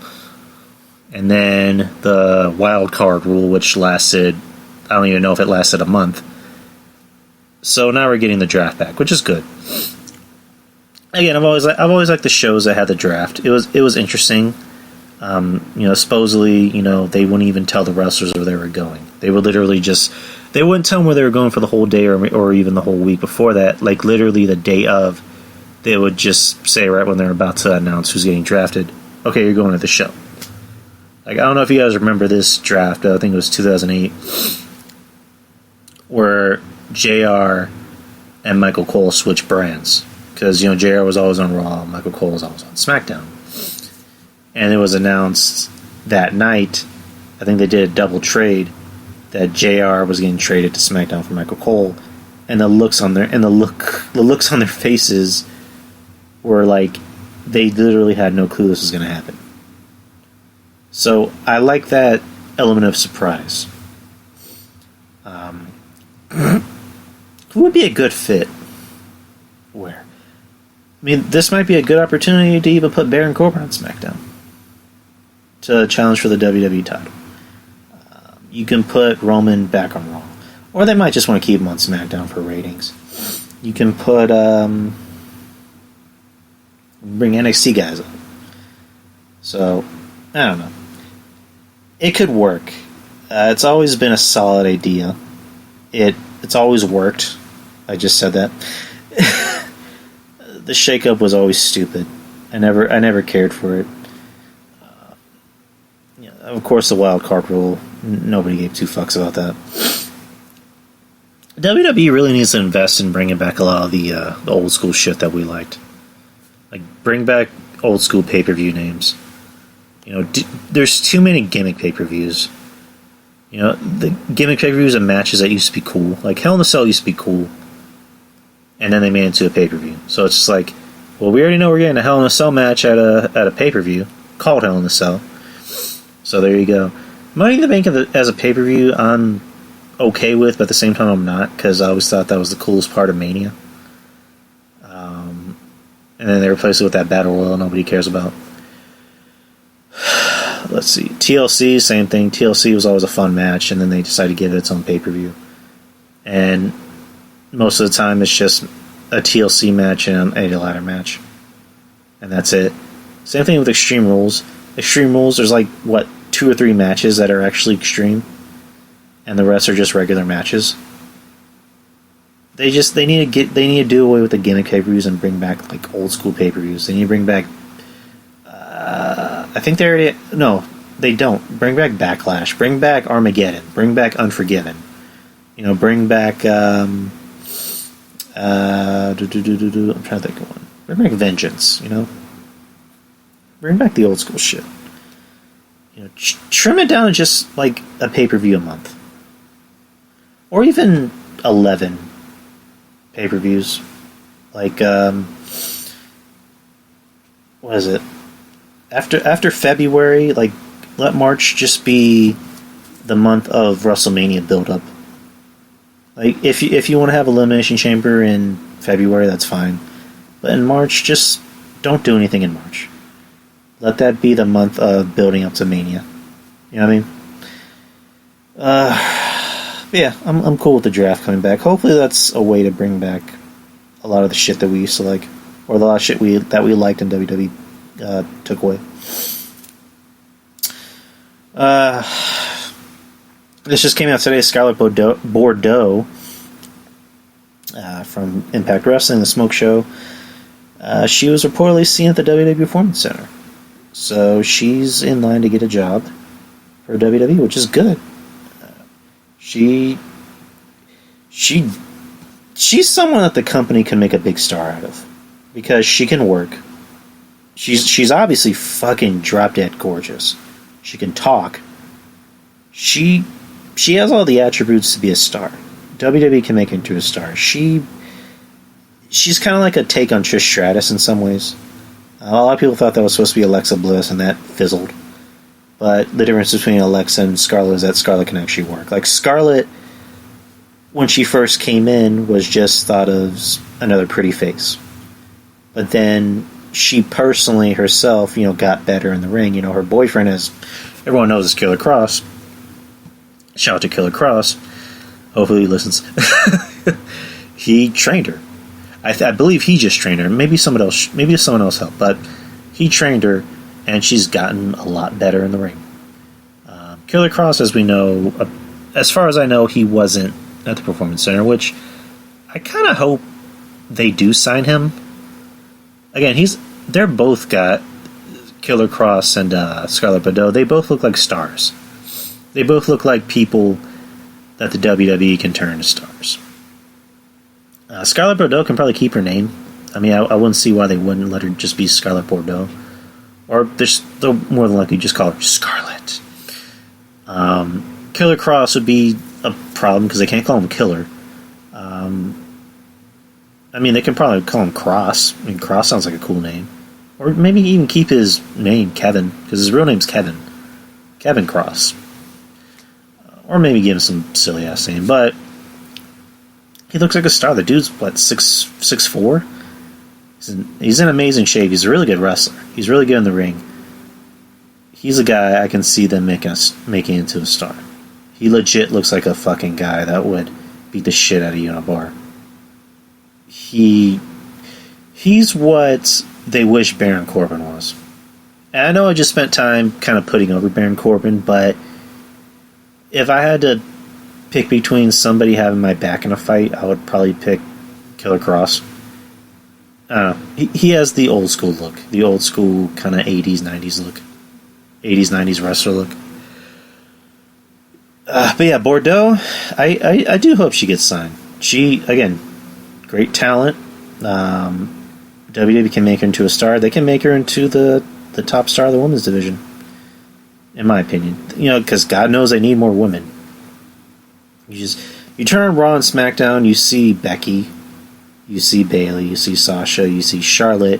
And then the wild card rule, which lasted, I don't even know if it lasted a month. So now we're getting the draft back, which is good. Again, I've always liked the shows that had the draft. It was interesting. Supposedly, they wouldn't even tell the wrestlers where they were going. They would literally they wouldn't tell them where they were going for the whole day or even the whole week before that. Like literally the day of, they would just say right when they're about to announce who's getting drafted, okay, you're going to the show. Like, I don't know if you guys remember this draft, I think it was 2008, where JR and Michael Cole switched brands. Because, JR was always on Raw, Michael Cole was always on SmackDown. And it was announced that night, I think they did a double trade, that JR was getting traded to SmackDown for Michael Cole. And the looks on their faces were like, they literally had no clue this was going to happen. So I like that element of surprise. Who would be a good fit? Where? This might be a good opportunity to even put Baron Corbin on SmackDown to challenge for the WWE title. You can put Roman back on Raw, or they might just want to keep him on SmackDown for ratings. You can put bring NXT guys up. So I don't know. It could work. It's always been a solid idea. It's always worked. I just said that. The shakeup was always stupid. I never cared for it. Of course, the wild card rule. Nobody gave two fucks about that. WWE really needs to invest in bringing back a lot of the old school shit that we liked. Like, bring back old school pay-per-view names. There's too many gimmick pay-per-views. The gimmick pay-per-views and matches that used to be cool. Like, Hell in a Cell used to be cool. And then they made it into a pay-per-view. So it's just like, well, we already know we're getting a Hell in a Cell match at a pay-per-view called Hell in a Cell. So there you go. Money in the Bank as a pay-per-view, I'm okay with, but at the same time I'm not, because I always thought that was the coolest part of Mania. And then they replaced it with that Battle Royal nobody cares about. Let's see. TLC, same thing. TLC was always a fun match, and then they decided to give it its own pay-per-view. And most of the time it's just a TLC match and a ladder match. And that's it. Same thing with Extreme Rules. Extreme Rules, there's 2 or 3 matches that are actually extreme, and the rest are just regular matches. They need to do away with the gimmick pay-per-views and bring back old school pay-per-views. They need to bring back I think they already... No, they don't. Bring back Backlash. Bring back Armageddon. Bring back Unforgiven. Bring back... I'm trying to think of one. Bring back Vengeance, Bring back the old school shit. Trim it down to just, a pay-per-view a month. Or even 11 pay-per-views. What is it? After February, let March just be the month of WrestleMania build-up. If you want to have Elimination Chamber in February, that's fine. But in March, just don't do anything in March. Let that be the month of building up to Mania. You know what I mean? But yeah, I'm cool with the draft coming back. Hopefully that's a way to bring back a lot of the shit that we used to like. Or a lot of shit that we liked and WWE took away. This just came out today. Scarlett Bordeaux from Impact Wrestling, the Smoke Show. She was reportedly seen at the WWE Performance Center. So she's in line to get a job for WWE, which is good. She's someone that the company can make a big star out of because she can work. She's obviously fucking drop dead gorgeous. She can talk. She has all the attributes to be a star. WWE can make her into a star. She's kind of like a take on Trish Stratus in some ways. A lot of people thought that was supposed to be Alexa Bliss, and that fizzled. But the difference between Alexa and Scarlett is that Scarlett can actually work. Like, Scarlett, when she first came in, was just thought of as another pretty face. But then she personally herself, got better in the ring. Her boyfriend, as everyone knows, is Killer Kross. Shout out to Killer Kross. Hopefully he listens. He trained her. I believe he just trained her. Maybe someone else helped, but he trained her, and she's gotten a lot better in the ring. Killer Kross, as we know, as far as I know, he wasn't at the Performance Center, which I kind of hope they do sign him. Again, they're both got Killer Kross and Scarlett Bordeaux. They both look like stars. They both look like people that the WWE can turn to stars. Scarlett Bordeaux can probably keep her name. I mean, I wouldn't see why they wouldn't let her just be Scarlett Bordeaux. Or they'll more than likely just call her Scarlett. Killer Kross would be a problem because they can't call him Killer. I mean, they can probably call him Kross. I mean, Kross sounds like a cool name. Or maybe even keep his name Kevin, because his real name's Kevin. Kevin Kross. Or maybe give him some silly-ass name, but he looks like a star. The dude's, 6'4"? He's in amazing shape. He's a really good wrestler. He's really good in the ring. He's a guy I can see them making into a star. He legit looks like a fucking guy that would beat the shit out of you in a bar. He's what they wish Baron Corbin was. And I know I just spent time kind of putting over Baron Corbin, but if I had to pick between somebody having my back in a fight, I would probably pick Killer Kross. I don't know. He has the old school look. The old school kind of 80s, 90s look. 80s, 90s wrestler look. But yeah, Bordeaux, I do hope she gets signed. She, again, great talent. WWE can make her into a star. They can make her into the top star of the women's division. In my opinion. Because God knows they need more women. You turn on Raw and SmackDown, you see Becky, you see Bayley, you see Sasha, you see Charlotte.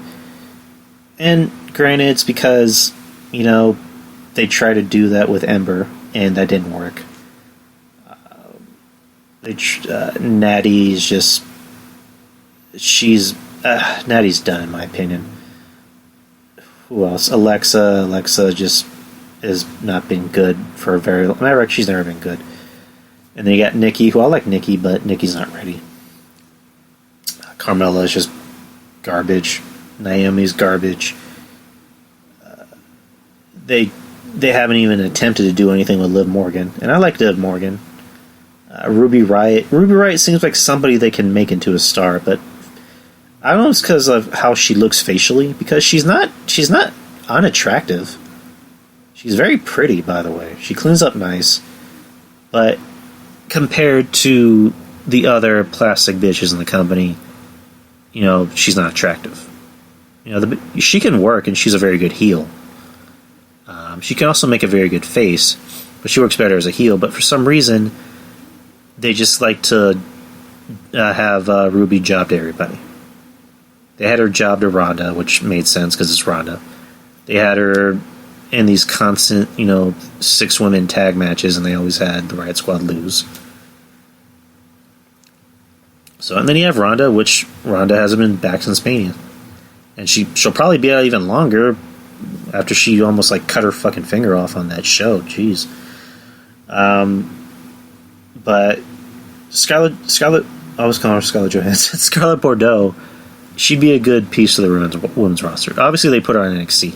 And granted, it's because, they tried to do that with Ember, and that didn't work. Natty's just... Natty's done, in my opinion. Who else? Alexa just has not been good for a very long time. She's never been good. And then you got Nikki, who I like Nikki, but Nikki's not ready. Carmella's just garbage. Naomi's garbage. They haven't even attempted to do anything with Liv Morgan. And I like Liv Morgan. Ruby Riott. Ruby Riott seems like somebody they can make into a star, but I don't know if it's because of how she looks facially, because she's not unattractive. She's very pretty, by the way. She cleans up nice. But compared to the other plastic bitches in the company, she's not attractive. She can work, and she's a very good heel. She can also make a very good face, but she works better as a heel. But for some reason, they just like to have Ruby job to everybody. They had her job to Ronda, which made sense because it's Ronda. They had her in these constant, 6 women tag matches, and they always had the Riot Squad lose. So, and then you have Ronda, which Ronda hasn't been back since Mania. And she'll probably be out even longer after she almost cut her fucking finger off on that show. Jeez. But Scarlett, I was calling her Scarlett Johansson. Scarlett Bordeaux, she'd be a good piece of the women's roster. Obviously, they put her on NXT.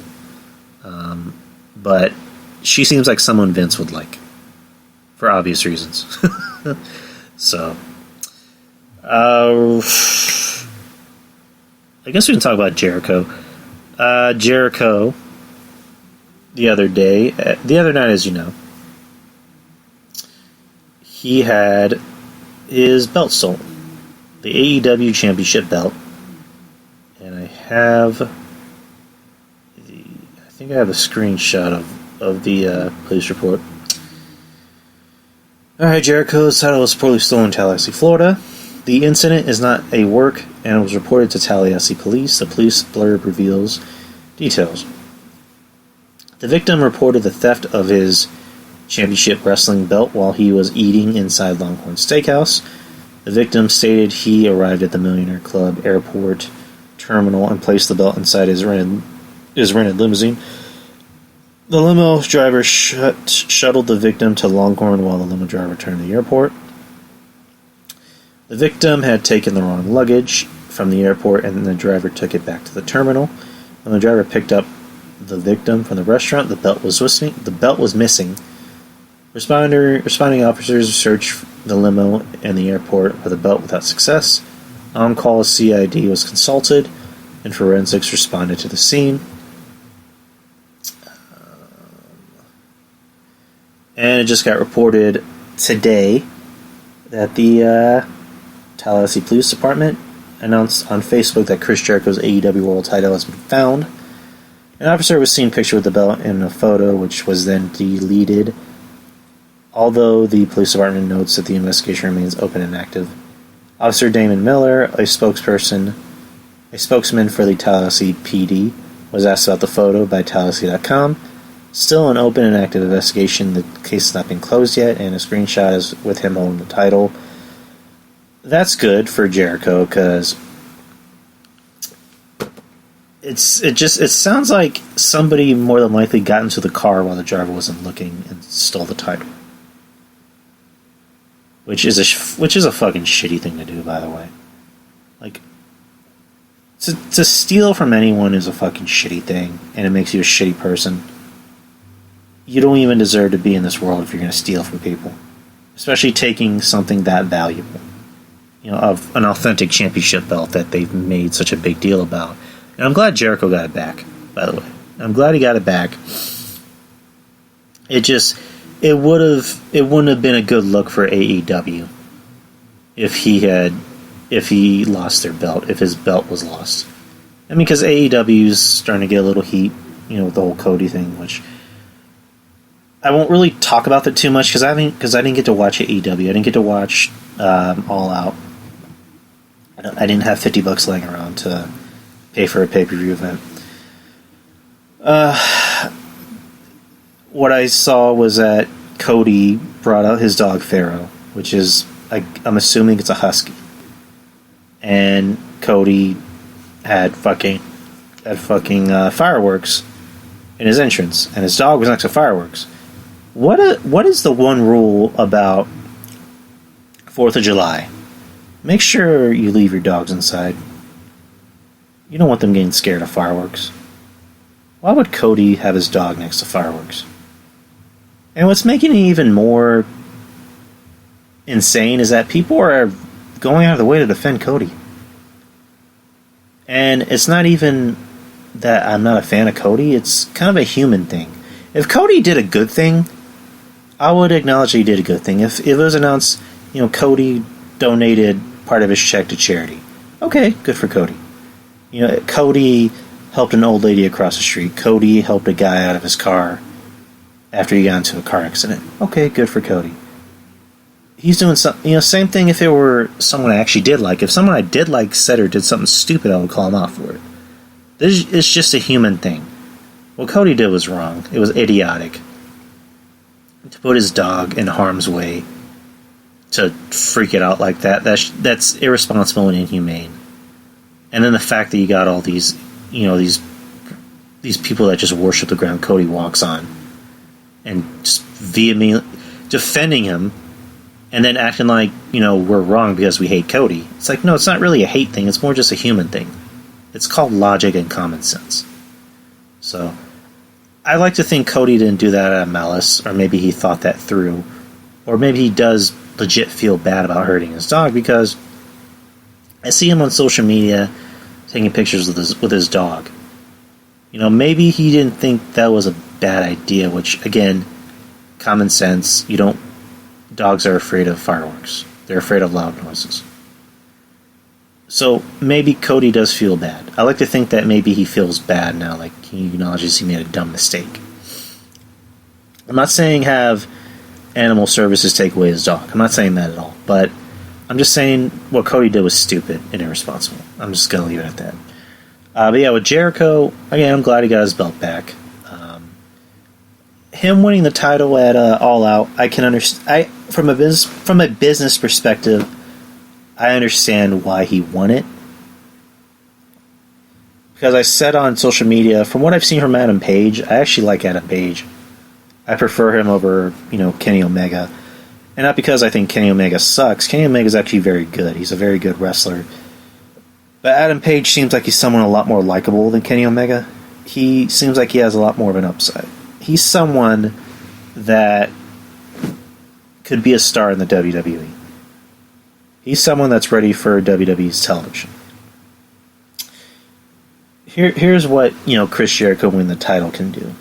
But she seems like someone Vince would like. for obvious reasons. So, I guess we can talk about Jericho. Jericho, the other night, as you know, he had his belt stolen, the AEW Championship belt, and I think I have a screenshot of the police report. Alright, Jericho's title was reportedly stolen in Tallahassee, Florida. The incident is not a work and was reported to Tallahassee police. The police blurb reveals details. The victim reported the theft of his championship wrestling belt while he was eating inside Longhorn Steakhouse. The victim stated he arrived at the Millionaire Club airport terminal and placed the belt inside his rented limousine. The limo driver shuttled the victim to Longhorn while the limo driver returned to the airport. The victim had taken the wrong luggage from the airport, and the driver took it back to the terminal. When the driver picked up the victim from the restaurant, the belt was missing. Responding officers searched the limo and the airport for the belt without success. On-call CID was consulted, and forensics responded to the scene. And it just got reported today that the Tallahassee Police Department announced on Facebook that Chris Jericho's AEW World title has been found. An officer was seen pictured with the belt in a photo, which was then deleted, although the police department notes that the investigation remains open and active. Officer Damon Miller, a spokesman for the Tallahassee PD, was asked about the photo by Tallahassee.com. Still an open and active investigation. The case has not been closed yet, and a screenshot is with him holding the title. That's good for Jericho, because it sounds like somebody more than likely got into the car while the driver wasn't looking and stole the title. Which is a fucking shitty thing to do, by the way. Like, to steal from anyone is a fucking shitty thing, and it makes you a shitty person. You don't even deserve to be in this world if you're going to steal from people. Especially taking something that valuable. You know, of an authentic championship belt that they've made such a big deal about. And I'm glad Jericho got it back, by the way. I'm glad he got it back. It wouldn't have been a good look for AEW if he lost their belt, if his belt was lost. I mean, because AEW's starting to get a little heat, you know, with the whole Cody thing, which I won't really talk about that too much because I didn't get to watch AEW. I didn't get to watch All Out. I didn't have $50 laying around to pay for a pay-per-view event. What I saw was that Cody brought out his dog Pharaoh, which is, I'm assuming it's a husky, and Cody had fucking fireworks in his entrance, and his dog was next to fireworks. What is the one rule about 4th of July? Make sure you leave your dogs inside. You don't want them getting scared of fireworks. Why would Cody have his dog next to fireworks? And what's making it even more insane is that people are going out of the way to defend Cody. And it's not even that I'm not a fan of Cody, it's kind of a human thing. If Cody did a good thing, I would acknowledge he did a good thing. If it was announced, you know, Cody donated part of his check to charity. Okay, good for Cody. You know, Cody helped an old lady across the street. Cody helped a guy out of his car after he got into a car accident. Okay, good for Cody. He's doing something, you know, same thing if it were someone I actually did like. If someone I did like said or did something stupid, I would call him out for it. It's just a human thing. What Cody did was wrong. It was idiotic. To put his dog in harm's way, to freak it out like that's irresponsible and inhumane. And then the fact that you got all these, you know, these people that just worship the ground Cody walks on, and just vehemently defending him, and then acting like, you know, we're wrong because we hate Cody. It's like, no, it's not really a hate thing. It's more just a human thing. It's called logic and common sense. So, I like to think Cody didn't do that out of malice, or maybe he thought that through. or maybe he does legit feel bad about hurting his dog, because I see him on social media taking pictures with his dog. Maybe he didn't think that was a bad idea, which, again, common sense. Dogs are afraid of fireworks. They're afraid of loud noises. So maybe Cody does feel bad. I like to think that maybe he feels bad now, like he acknowledges he made a dumb mistake. I'm not saying have animal services take away his dog. I'm not saying that at all. But I'm just saying what Cody did was stupid and irresponsible. I'm just going to leave it at that. But yeah, with Jericho, again, I'm glad he got his belt back. Him winning the title at All Out, I can understand. From a business perspective, I understand why he won it. Because I said on social media, from what I've seen from Adam Page, I actually like Adam Page. I prefer him over, Kenny Omega. And not because I think Kenny Omega sucks. Kenny Omega's actually very good. He's a very good wrestler. But Adam Page seems like he's someone a lot more likable than Kenny Omega. He seems like he has a lot more of an upside. He's someone that could be a star in the WWE. He's someone that's ready for WWE's television. Here's what, Chris Jericho winning the title can do.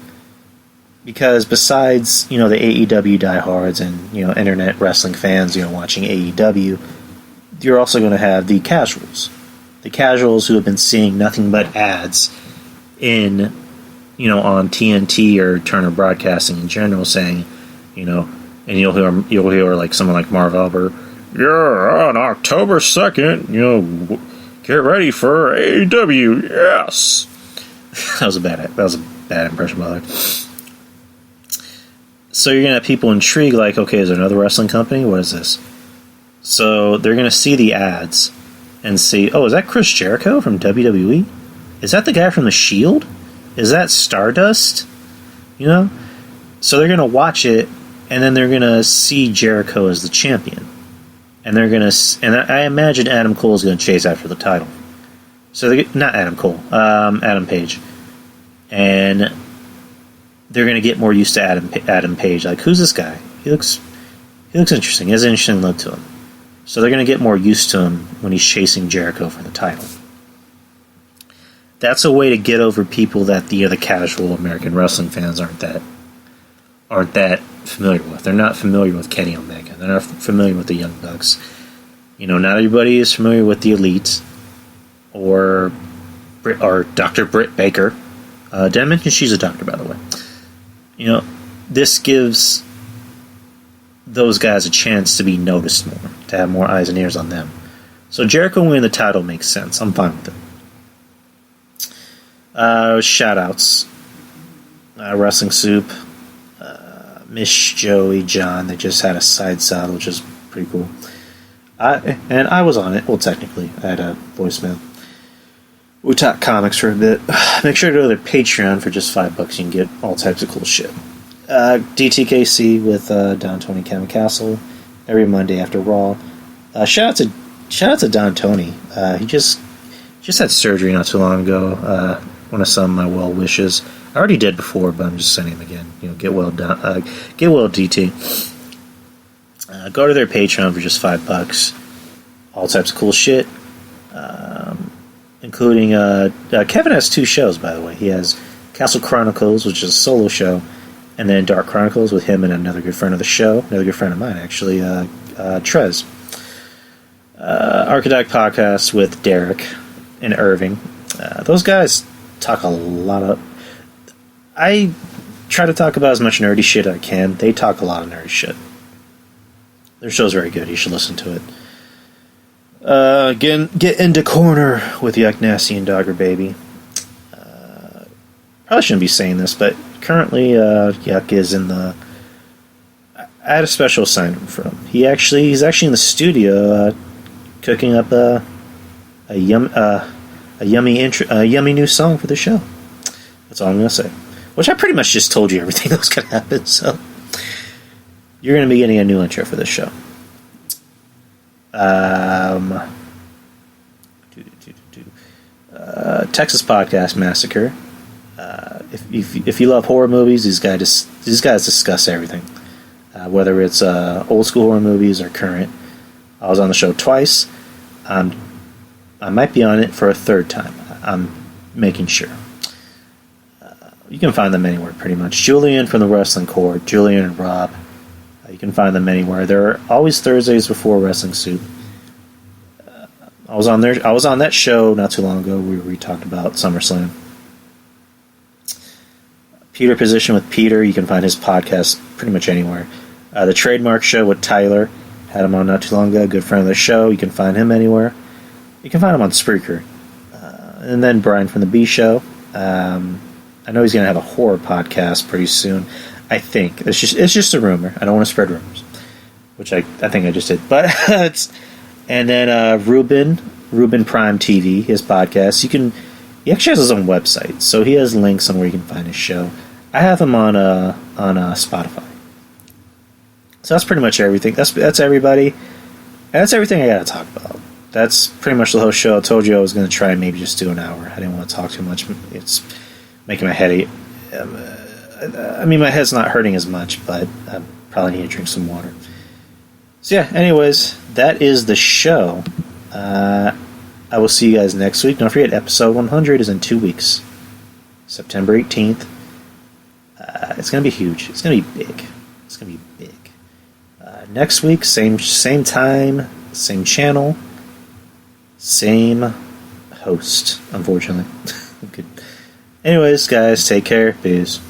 Because besides, the AEW diehards and, internet wrestling fans, watching AEW, you're also going to have the casuals. The casuals who have been seeing nothing but ads on TNT or Turner Broadcasting in general saying, and you'll hear like someone like Marv Albert, yeah, on October 2nd, get ready for AEW, yes. That was a bad impression, by the way. So you're going to have people intrigued, like, okay, is there another wrestling company? What is this? So they're going to see the ads and see, oh, is that Chris Jericho from WWE? Is that the guy from The Shield? Is that Stardust? So they're going to watch it, and then they're going to see Jericho as the champion. And they're going to, and I imagine Adam Cole is going to chase after the title. So not Adam Cole, Adam Page. And they're going to get more used to Adam Page. Like, who's this guy? He looks interesting. He has an interesting look to him. So they're going to get more used to him when he's chasing Jericho for the title. That's a way to get over people that the other casual American wrestling fans aren't that familiar with. They're not familiar with Kenny Omega. They're not familiar with the Young Bucks. Not everybody is familiar with the Elite or Dr. Britt Baker. Did I mention she's a doctor, by the way? This gives those guys a chance to be noticed more, to have more eyes and ears on them. So Jericho winning the title makes sense. I'm fine with it. Shout-outs. Wrestling Soup. Miss Joey John. They just had a side saddle, which is pretty cool. I was on it. Well, technically. I had a voicemail. We talked comics for a bit. Make sure to go to their Patreon for just $5. You can get all types of cool shit. DTKC with Don Tony Castle every Monday after Raw. Shout out to Don Tony. He just had surgery not too long ago. One of some of my well wishes. I already did before, but I'm just sending him again. Get well done. Get well, DT. Go to their Patreon for just $5. All types of cool shit. Including Kevin has 2 shows, by the way. He has Castle Chronicles, which is a solo show, and then Dark Chronicles with him and another good friend of the show, another good friend of mine, actually, Trez. Archetype Podcast with Derek and Irving. Those guys talk a lot of... I try to talk about as much nerdy shit as I can. They talk a lot of nerdy shit. Their show's very good. You should listen to it. Again, get into corner with Yuck Nasty and Dogger Baby. Probably shouldn't be saying this, but currently Yuck is in the... I had a special assignment for him. He's actually in the studio cooking up a yummy new song for the show. That's all I'm going to say. Which I pretty much just told you everything that was going to happen, so... You're going to be getting a new intro for this show. Texas Podcast Massacre. If you love horror movies, these guys discuss everything. whether it's old school horror movies or current. I was on the show twice. I might be on it for a third time. I'm making sure. You can find them anywhere, pretty much. Julian from the Wrestling Court, Julian and Rob. You can find them anywhere. They're always Thursdays before Wrestling Soup. I was on that show not too long ago where we talked about SummerSlam. Peter Position with Peter. You can find his podcast pretty much anywhere. The Trademark Show with Tyler. Had him on not too long ago. A good friend of the show. You can find him anywhere. You can find him on Spreaker. And then Brian from the B Show. I know he's going to have a horror podcast pretty soon. I think it's just a rumor. I don't want to spread rumors, which I think I just did. But and then Ruben Prime TV, his podcast. He actually has his own website, so he has links on where you can find his show. I have him on Spotify. So that's pretty much everything. That's everybody. That's everything I got to talk about. That's pretty much the whole show. I told you I was going to try and maybe just do an hour. I didn't want to talk too much. It's making my head ache. I mean, my head's not hurting as much, but I probably need to drink some water. So yeah, anyways, that is the show. I will see you guys next week. Don't forget, episode 100 is in 2 weeks. September 18th. It's going to be huge. It's going to be big. It's going to be big. Next week, same time, same channel, same host, unfortunately. Good. Anyways, guys, take care. Peace.